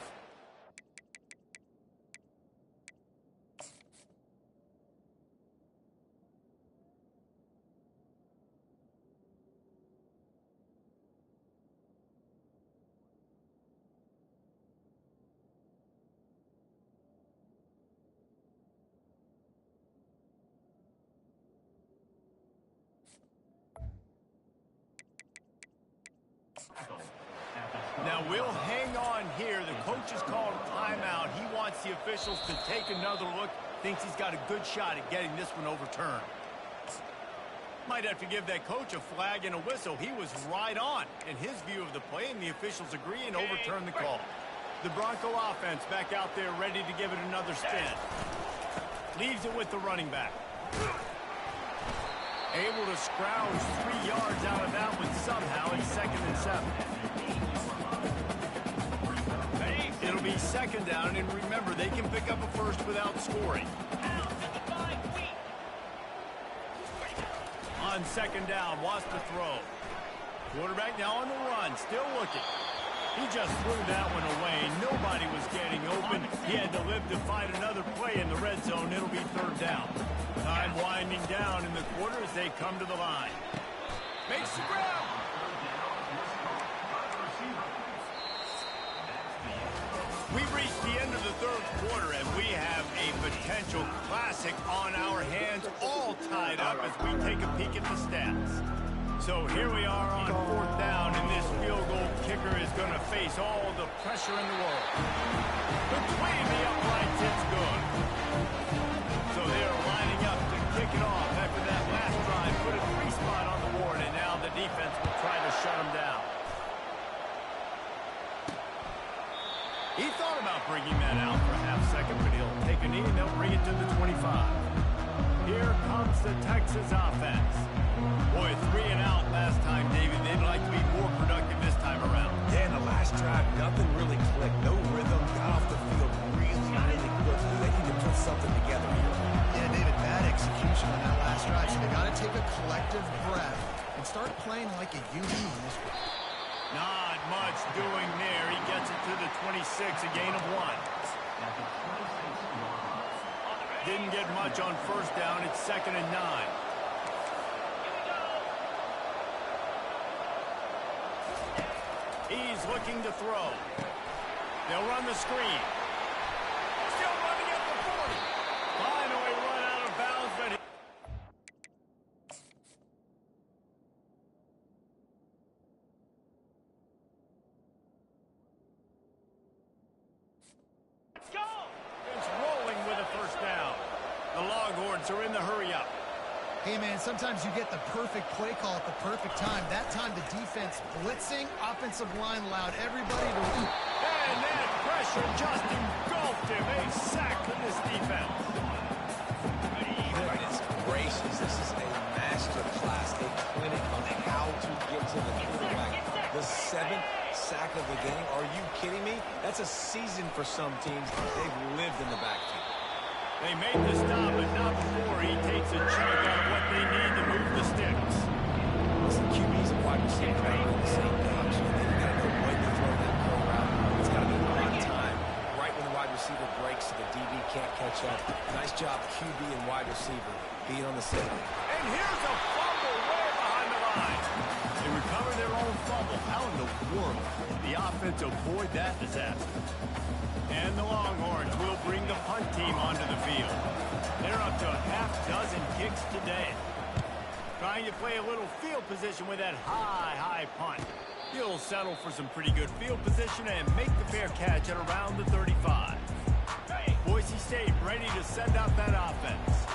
Now we'll hang on here. The coach has called a timeout. He wants the officials to take another look. Thinks he's got a good shot at getting this one overturned. Might have to give that coach a flag and a whistle. He was right on in his view of the play, and the officials agree and overturn the call. The Bronco offense back out there ready to give it another spin. Leaves it with the running back. Able to scrounge 3 yards out of that one somehow. It's 2nd and 7. It'll be 2nd down, and remember, they can pick up a first without scoring. On 2nd down, wants to throw. Quarterback now on the run, still looking. He just threw that one away. Nobody was getting open. He had to live to fight another play in the red zone. It'll be 3rd down. Time winding down in the quarter as they come to the line. Makes the grab. We've reached the end of the 3rd quarter, and we have a potential classic on our hands, all tied up as we take a peek at the stats. So here we are on 4th down, and this field goal kicker is going to face all the pressure in the world. Between the uprights, it's good. So they're lining up to kick it off after that last drive. Put a 3 spot on the board, and now the defense will try to shut them down. He thought about bringing that out for a half-second, but he'll take a knee and they'll bring it to the 25. Here comes the Texas offense. Boy, 3 and out last time, David. They'd like to be more productive this time around. Yeah, in the last drive, nothing really clicked. No rhythm, got off the field really quickly. They need to put something together here. Yeah, David, bad execution on that last drive. So they got to take a collective breath and start playing like a unit in this one. Not much doing there. He gets it to the 26, a gain of 1. Didn't get much on 1st down. It's 2nd and 9. He's looking to throw. They'll run the screen. Still running at the 40. Finally run out of bounds, but it's rolling with a 1st down. The Longhorns are in the hurry-up. Hey, man, sometimes you get the perfect play call at the perfect time. That time the defense blitzing, offensive line allowed everybody to... And that pressure just engulfed him. A sack for this defense. Goodness gracious, this is a master class, a clinic on how to get to the quarterback. The 7th sack of the game. Are you kidding me? That's a season for some teams. They've lived in the backfield. They made the stop, but not before he takes a chunk out of what they need to move the sticks. Listen, QBs and wide receivers are on the same page. They've got to know when to throw that curl route. It's got to be on time, right when the wide receiver breaks so the DB can't catch up. Nice job, QB and wide receiver, being on the same. And here's a fumble way behind the line. They recover their own fumble. How in the world did the offense avoid that disaster? And the Longhorns will bring the punt team onto the field. They're up to a half-dozen kicks today. Trying to play a little field position with that high punt. He'll settle for some pretty good field position and make the fair catch at around the 35. Boise State ready to send out that offense.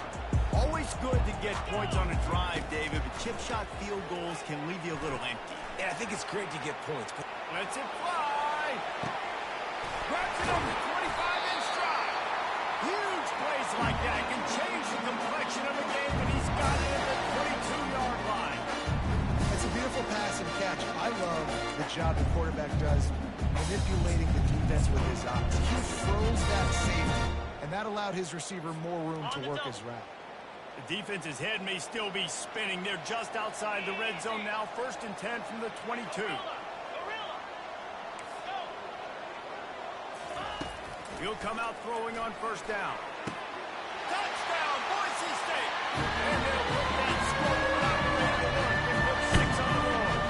Always good to get points on a drive, David, but chip shot field goals can leave you a little empty. Yeah, I think it's great to get points, but Lets it fly. Grabs it up to 25 in stride. Huge plays like quarterback does, manipulating the defense with his eyes. He froze that safety, and that allowed his receiver more room to work his route. The defense's head may still be spinning. They're just outside the red zone now. 1st and 10 from the 22. He'll come out throwing on 1st down. Touchdown, Boise State! And they'll put that scoreboard operator to work and put 6 on the board.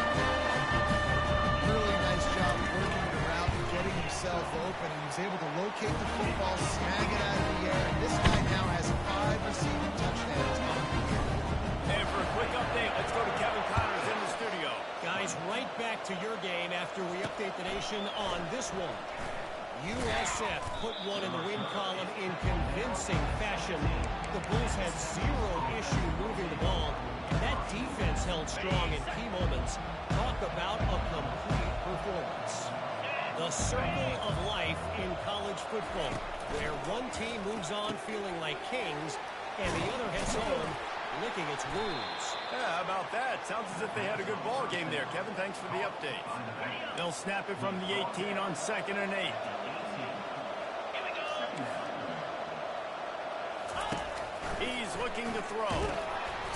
Really nice job working the route and getting himself open, and he was able to locate the football, snag it out of the air, and this guy now has 5 receiving touchdowns on the year. And for a quick update, let's go to Kevin Connors in the studio. Guys, right back to your game after we update the nation on this one. USF put one in the win column in convincing fashion. The Bulls had 0 issue moving the ball. That defense held strong in key moments. Talk about a complete performance. The circle of life in college football, where one team moves on feeling like kings, and the other heads home licking its wounds. Yeah, how about that? Sounds as if they had a good ball game there. Kevin, thanks for the update. They'll snap it from the 18 on 2nd and 8. He's looking to throw.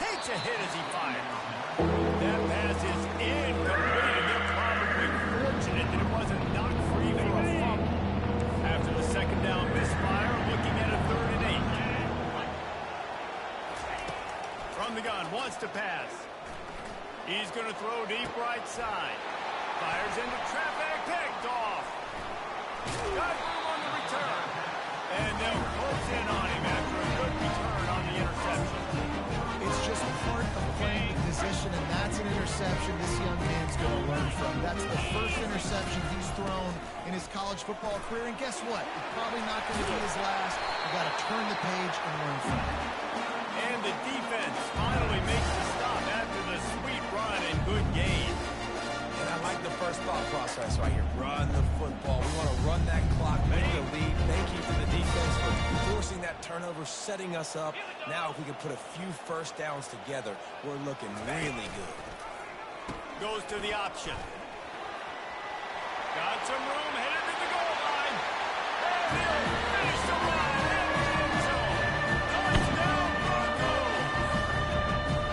Takes a hit as he fires. That pass is incomplete, and they're probably fortunate that it wasn't knocked free for a fumble. After the 2nd down misfire, looking at a 3rd and 8. From the gun, wants to pass. He's going to throw deep right side. Fires into traffic, picked off. Got room on the return. And they'll close in on him after a good return on the interception. It's just part of playing the position, and that's an interception this young man's going to learn from. That's the 1st interception he's thrown in his college football career, and guess what? It's probably not going to be his last. You got to turn the page and learn from it. And the defense finally makes the stop after the sweet run and good gain. And I like the first thought process right here. Run the football. We want to run that clock, make the lead. Thank you to the defense for forcing that turnover, setting us up. Now if we can put a few 1st downs together, we're looking really good. Goes to the option. Got some room, headed to the goal line. And he'll finish the run in the end zone. Touchdown, Broncos!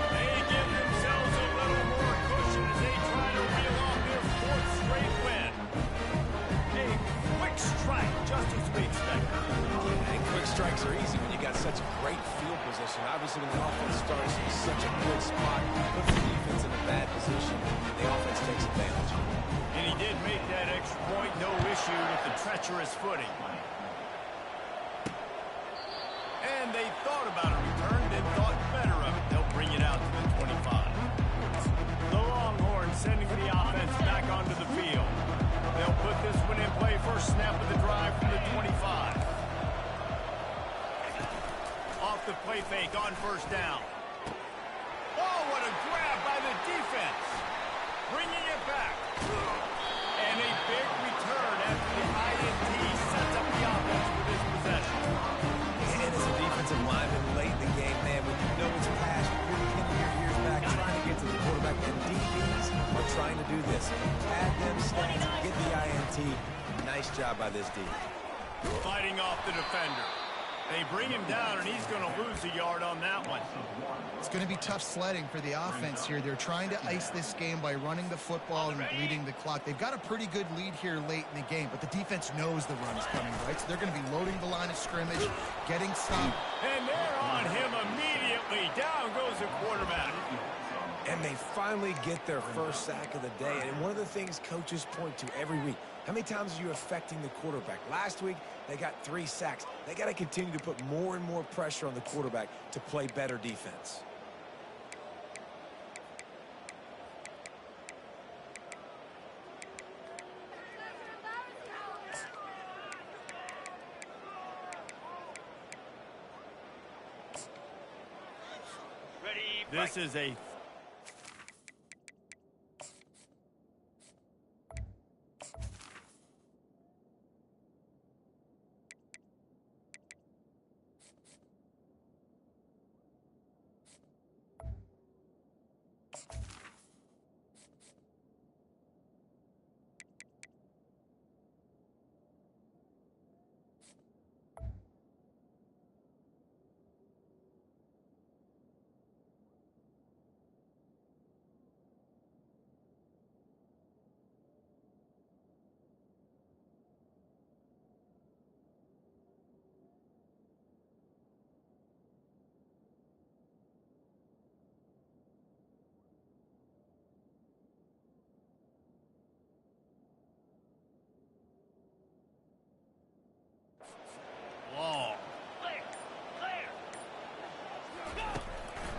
They give themselves a little more cushion as they try to reel off their 4th straight win. A quick strike, just as we expected. And quick strikes are easy when you got such great field position. Obviously, when the offense starts in such a good spot, puts the defense in a bad position, the offense takes advantage. And he did make that extra point, no issue with the treacherous footing. And they thought about a return, then thought better of it. They'll bring it out to the 25. The Longhorns sending the offense back onto the field. They'll put this one in play, 1st snap of the drive from the 25. Off the play fake on 1st down. Oh, what a grab by the defense. Bringing it back. And a big return after the INT sets up the offense with his possession. And as a defensive lineman late in the game, man, when you know it's past, you're pinning your ears back, trying to get to the quarterback, and DBs are trying to do this. Pad them, slants, get the INT. Nice job by this D. Fighting off the defender. They bring him down, and he's going to lose a yard on that one. It's going to be tough sledding for the offense here. They're trying to ice this game by running the football and bleeding the clock. They've got a pretty good lead here late in the game, but the defense knows the run's coming, right? So they're going to be loading the line of scrimmage, getting stopped. And they're on him immediately. Down goes the quarterback. And they finally get their 1st sack of the day. And one of the things coaches point to every week, how many times are you affecting the quarterback? Last week, they got 3 sacks. They got to continue to put more and more pressure on the quarterback to play better defense. This is a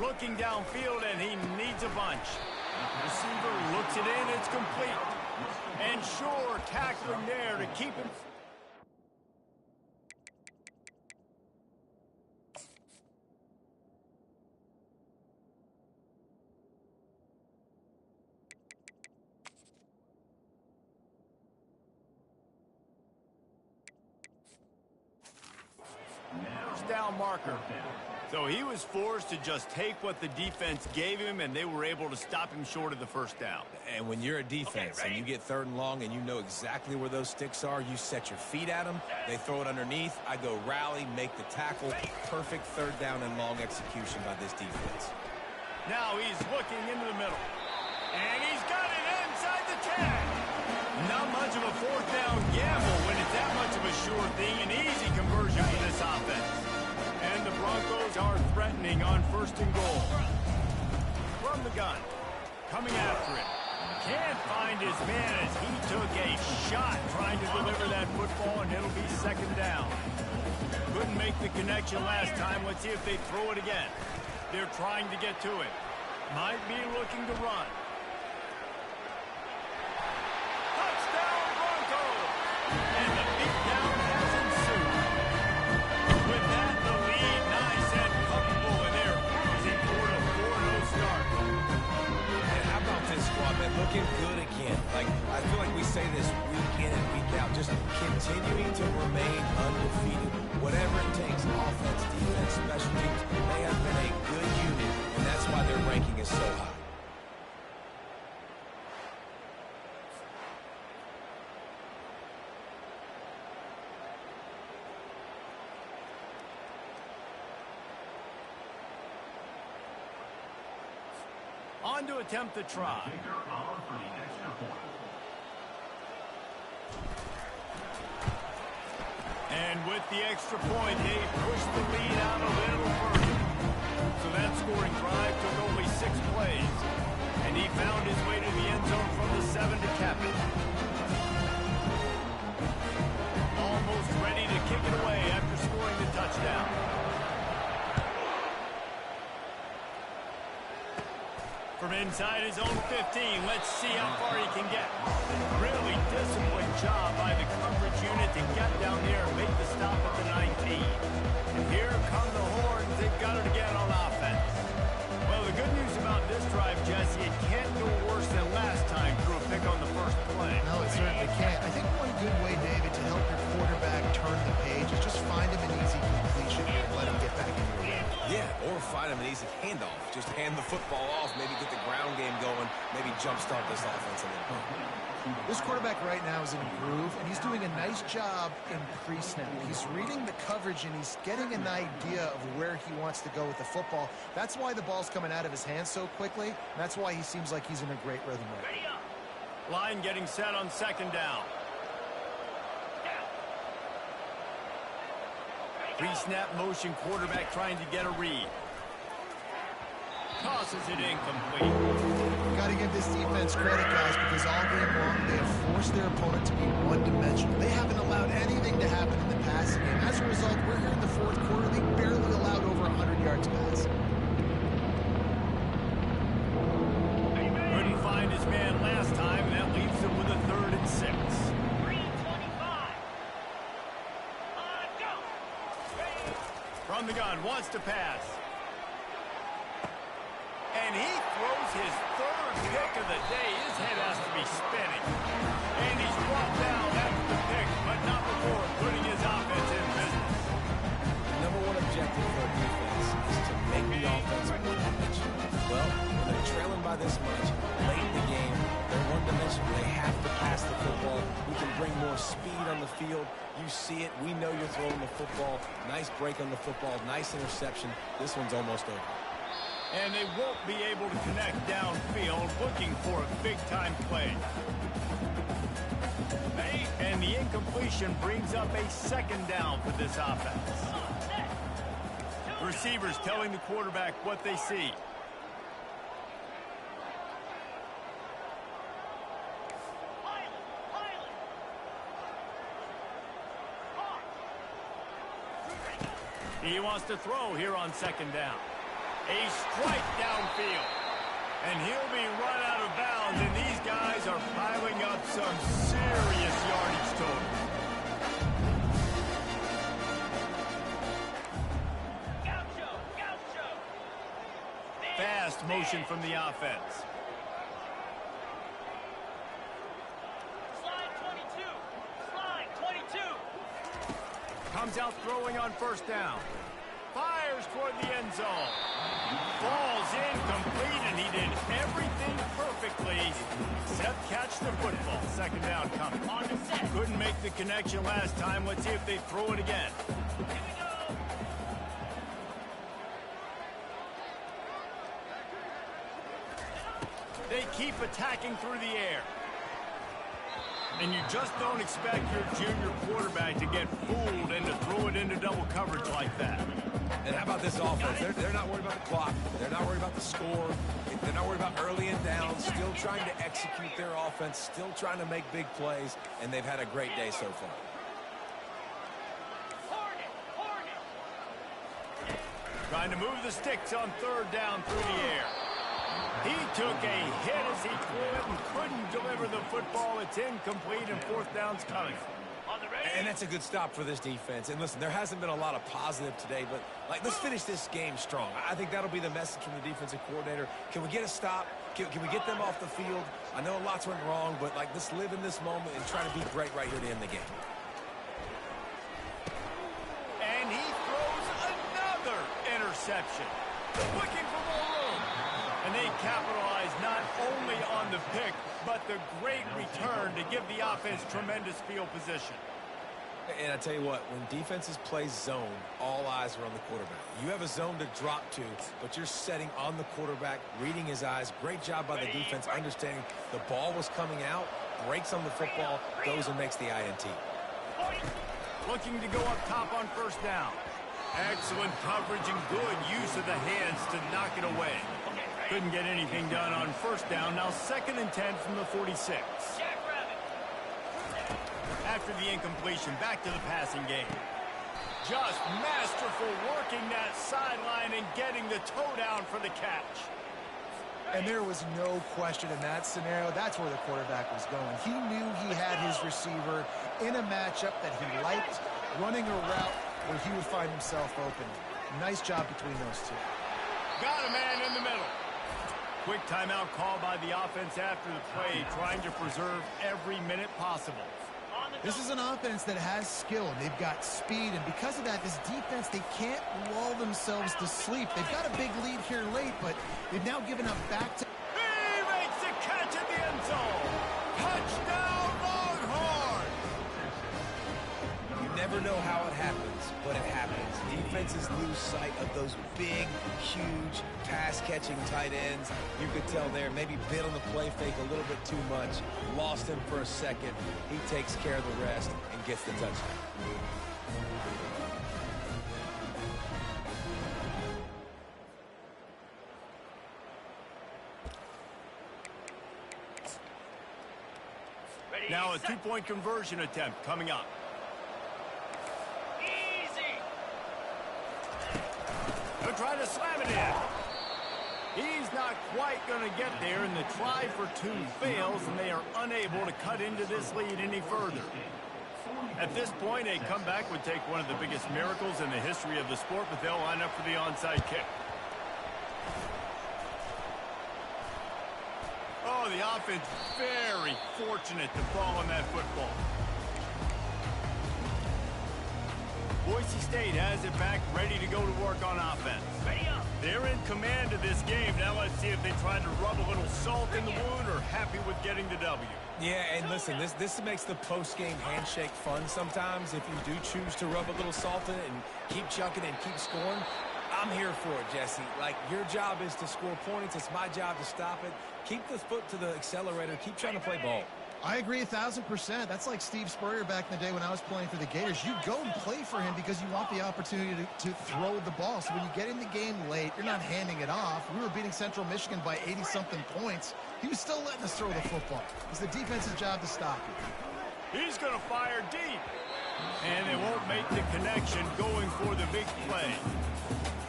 Looking downfield, and he needs a bunch. Receiver looks it in, it's complete. And sure, tackling there to keep him. First down marker. So he was forced to just take what the defense gave him, and they were able to stop him short of the first down. And when you're a defense and you get 3rd and long and you know exactly where those sticks are, you set your feet at them, they throw it underneath, I go rally, make the tackle. Perfect 3rd down and long execution by this defense. Now he's looking into the middle. And he's got it inside the 10. Not much of a 4th down gamble when it's that much of a sure thing. An easy conversion for this offense. And the Broncos are threatening on 1st and goal. From the gun. Coming after it. Can't find his man as he took a shot trying to deliver that football, and it'll be 2nd down. Couldn't make the connection last time. Let's see if they throw it again. They're trying to get to it. Might be looking to run. Touchdown Broncos! And the beatdown has ensued. With that, the lead nice and comfortable, and they're cruising toward a 4-0 start. And how about this squad, man? Looking good again. Like, I feel like we say this week in and week out, just continuing to remain undefeated. Whatever it takes, offense, defense, special teams, they have been a good unit, and that's why their ranking is so high. On to attempt the try. And with the extra point, they pushed the lead out a little further. So that scoring drive took only 6 plays. And he found his way to the end zone from the 7 to cap it. Almost ready to kick it away after scoring the touchdown. From inside his own 15, let's see how far he can get. Really disciplined job by the coverage unit to get down there and make the stop at the 19. And here come the Horns. They've got it again on offense. Well, the good news about this drive, Jesse, it can't go worse than last time through a pick on the first play. No, it certainly can't. I think one good way, David, to help your quarterback turn the page is just find him an easy completion and let him get back into the game. Yeah, or find him an easy handoff. Just hand the football off, maybe get the ground game going, maybe jumpstart this offense a little bit. This quarterback right now is in a groove, and he's doing a nice job in pre-snap. He's reading the coverage, and he's getting an idea of where he wants to go with the football. That's why the ball's coming out of his hands so quickly, and that's why he seems like he's in a great rhythm right now. Line getting set on 2nd down. Pre-snap motion, quarterback trying to get a read. Tosses it incomplete. Got to give this defense credit, guys, because all game long they have forced their opponent to be one-dimensional. They haven't allowed anything to happen in the passing game. As a result, we're here in the 4th quarter. They barely allowed over 100 yards passing. Couldn't find his man last time, and that leaves him with a 3rd and 6. 3:25. Go. From the gun, wants to pass. And he throws his 3rd pick of the day. His head has to be spinning. And he's brought down after the pick, but not before putting his offense in business. The #1 objective for a defense is to make the offense one-dimensional. Well, when they're trailing by this much, late in the game, they're one-dimensional. They have to pass the football. We can bring more speed on the field. You see it. We know you're throwing the football. Nice break on the football. Nice interception. This one's almost over. And they won't be able to connect downfield, looking for a big-time play. And the incompletion brings up a 2nd down for this offense. Receivers telling the quarterback what they see. He wants to throw here on 2nd down. A strike downfield. And he'll be run out of bounds, and these guys are piling up some serious yardage total. Gaucho. Fast motion from the offense. Slide 22. Comes out throwing on first down. Fires toward the end zone. Falls incomplete, and he did everything perfectly except catch the football. Second down coming. On the set. Couldn't make the connection last time. Let's see if they throw it again. Here we go. They keep attacking through the air. And you just don't expect your junior quarterback to get fooled and to throw it into double coverage like that. And how about this offense? They're not worried about the clock. They're not worried about the score. They're not worried about early and down. Still trying to execute their offense. Still trying to make big plays. And they've had a great day so far. Hornet. Trying to move the sticks on third down through the air. He took a hit as he threw it and couldn't deliver the football. It's incomplete, and fourth down's coming. On the ready. And that's a good stop for this defense. And listen, there hasn't been a lot of positive today, but let's finish this game strong. I think that'll be the message from the defensive coordinator. Can we get a stop? Can we get them off the field? I know lots went wrong, but let's live in this moment and try to be great right here to end the game. And he throws another interception. Looking for more room. And they capitalize not only on the pick, but the great return to give the offense tremendous field position. And I tell you what, when defenses play zone, all eyes are on the quarterback. You have a zone to drop to, but you're setting on the quarterback, reading his eyes. Great job by the defense, understanding the ball was coming out, breaks on the football, goes and makes the INT. Looking to go up top on first down. Excellent coverage and good use of the hands to knock it away. Couldn't get anything done on first down. Now 2nd and 10 from the 46. After the incompletion, back to the passing game. Just masterful working that sideline and getting the toe down for the catch. And there was no question in that scenario. That's where the quarterback was going. He knew he had his receiver in a matchup that he liked, running a route where he would find himself open. Nice job between those two. Got a man in the middle. Quick timeout call by the offense after the play, trying to preserve every minute possible. This is an offense that has skill, and they've got speed, and because of that, this defense, they can't lull themselves to sleep. They've got a big lead here late, but they've now given up back to... He makes the catch at the end zone. Touchdown, Longhorns! You never know how it happens, but it happens. Defenses lose sight of those big, huge, pass-catching tight ends. You could tell there, maybe bit on the play fake a little bit too much. Lost him for a second. He takes care of the rest and gets the touchdown. Now a two-point conversion attempt coming up. They'll try to slam it in. He's not quite going to get there, and the try for two fails, and they are unable to cut into this lead any further. At this point, a comeback would take one of the biggest miracles in the history of the sport, but they'll line up for the onside kick. Oh, the offense very fortunate to fall on that football. Boise State has it back, ready to go to work on offense. Ready up. They're in command of this game. Now let's see if they try to rub a little salt in the wound or happy with getting the W. Yeah, and listen, this makes the post-game handshake fun sometimes. If you do choose to rub a little salt in it and keep chucking and keep scoring, I'm here for it, Jesse. Like, your job is to score points. It's my job to stop it. Keep the foot to the accelerator. Keep trying to play ball. I agree 1,000%. That's like Steve Spurrier back in the day when I was playing for the Gators. You go and play for him because you want the opportunity to throw the ball. So when you get in the game late, you're not handing it off. We were beating Central Michigan by 80-something points. He was still letting us throw the football. It's the defense's job to stop it. He's going to fire deep. And they won't make the connection going for the big play.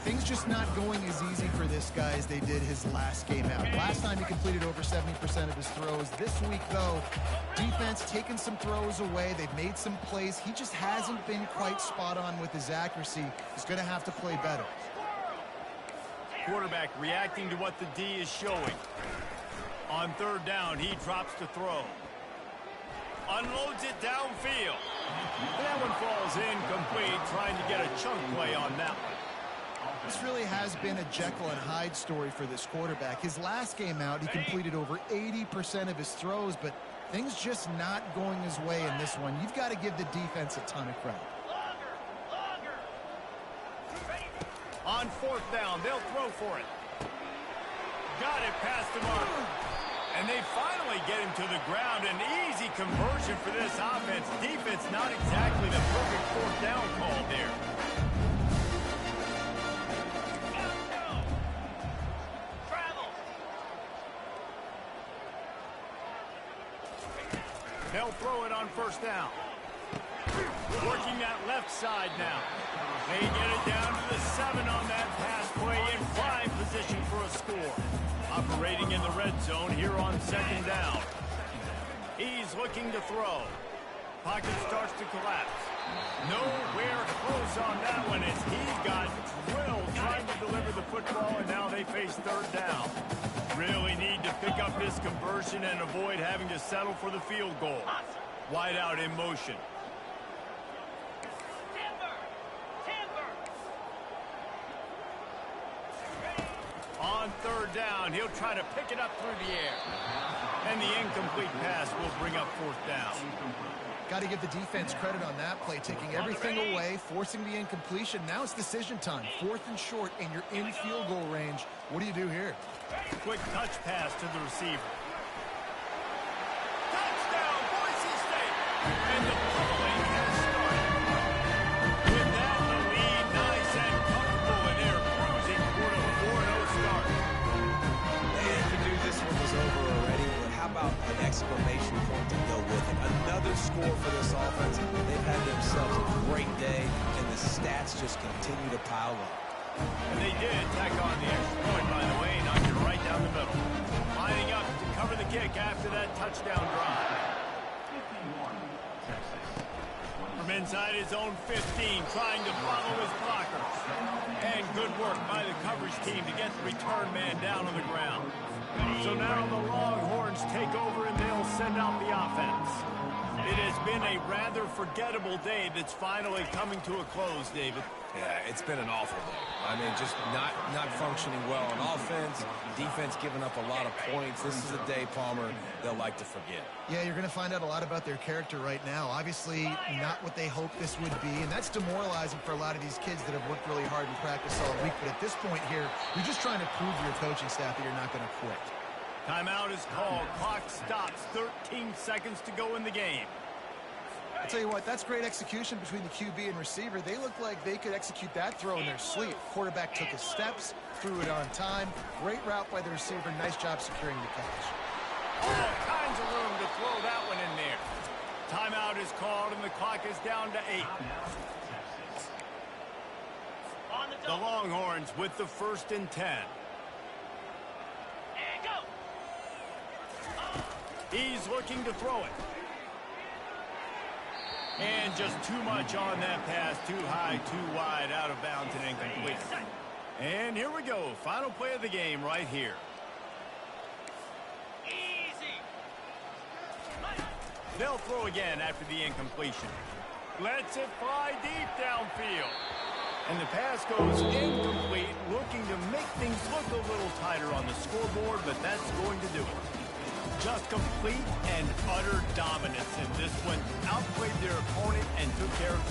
Things just not going as easy for this guy as they did his last game out. Last time he completed over 70% of his throws. This week, though, defense taking some throws away. They've made some plays. He just hasn't been quite spot on with his accuracy. He's going to have to play better. Quarterback reacting to what the D is showing. On third down, he drops to throw. Unloads it downfield. That one falls incomplete, trying to get a chunk play on that one. This really has been a Jekyll and Hyde story for this quarterback. His last game out, he completed over 80% of his throws, but things just not going his way in this one. You've got to give the defense a ton of credit. On fourth down, they'll throw for it. Got it past the mark. And they finally get him to the ground. An easy conversion for this offense. Defense not exactly the perfect fourth down call there. They'll throw it on first down. Working that left side now. They get it down to the 7 on that pass play in prime position for a score. Operating in the red zone here on second down. He's looking to throw. Pocket starts to collapse. Nowhere close on that one as he got drilled trying to deliver the football, and now they face third down. Really need to pick up this conversion and avoid having to settle for the field goal. Wide out in motion. On third down, he'll try to pick it up through the air. And the incomplete pass will bring up fourth down. Got to give the defense credit on that play, taking everything away, forcing the incompletion. Now it's decision time. Fourth and short, and you're in field goal range. What do you do here? Quick touch pass to the receiver. Touchdown, Boise State! And the pulling has started. With that, the lead nice and comfortable, and they're cruising toward a 4-0 start. They knew this one was over already, but how about an exclamation point to go with it? Another score for this offense. They've had themselves a great day, and the stats just continue to pile up. And they did tack on the extra point, by the way, knocked it right down the middle. Lining up to cover the kick after that touchdown drive. From inside his own 15, trying to follow his blockers. And good work by the coverage team to get the return man down on the ground. So now the Longhorns take over and they'll send out the offense. It has been a rather forgettable day that's finally coming to a close, David. Yeah, it's been an awful day. I mean, just not functioning well on offense, defense giving up a lot of points. This is a day, Palmer, they'll like to forget. Yeah, you're going to find out a lot about their character right now. Obviously, not what they hoped this would be, and that's demoralizing for a lot of these kids that have worked really hard in practice all week. But at this point here, you're just trying to prove to your coaching staff that you're not going to quit. Timeout is called. Clock stops. 13 seconds to go in the game. I'll tell you what, that's great execution between the QB and receiver. They look like they could execute that throw in their sleep. Quarterback took his steps, threw it on time. Great route by the receiver. Nice job securing the catch. All kinds of room to throw that one in there. Timeout is called, and the clock is down to 8. The Longhorns with the 1st and 10. He's looking to throw it. And just too much on that pass. Too high, too wide, out of bounds and incomplete. And here we go. Final play of the game right here. They'll throw again after the incompletion. Lets it fly deep downfield. And the pass goes incomplete, looking to make things look a little tighter on the scoreboard, but that's going to do it. Just complete and utter dominance in this one. Outplayed their opponent and took care of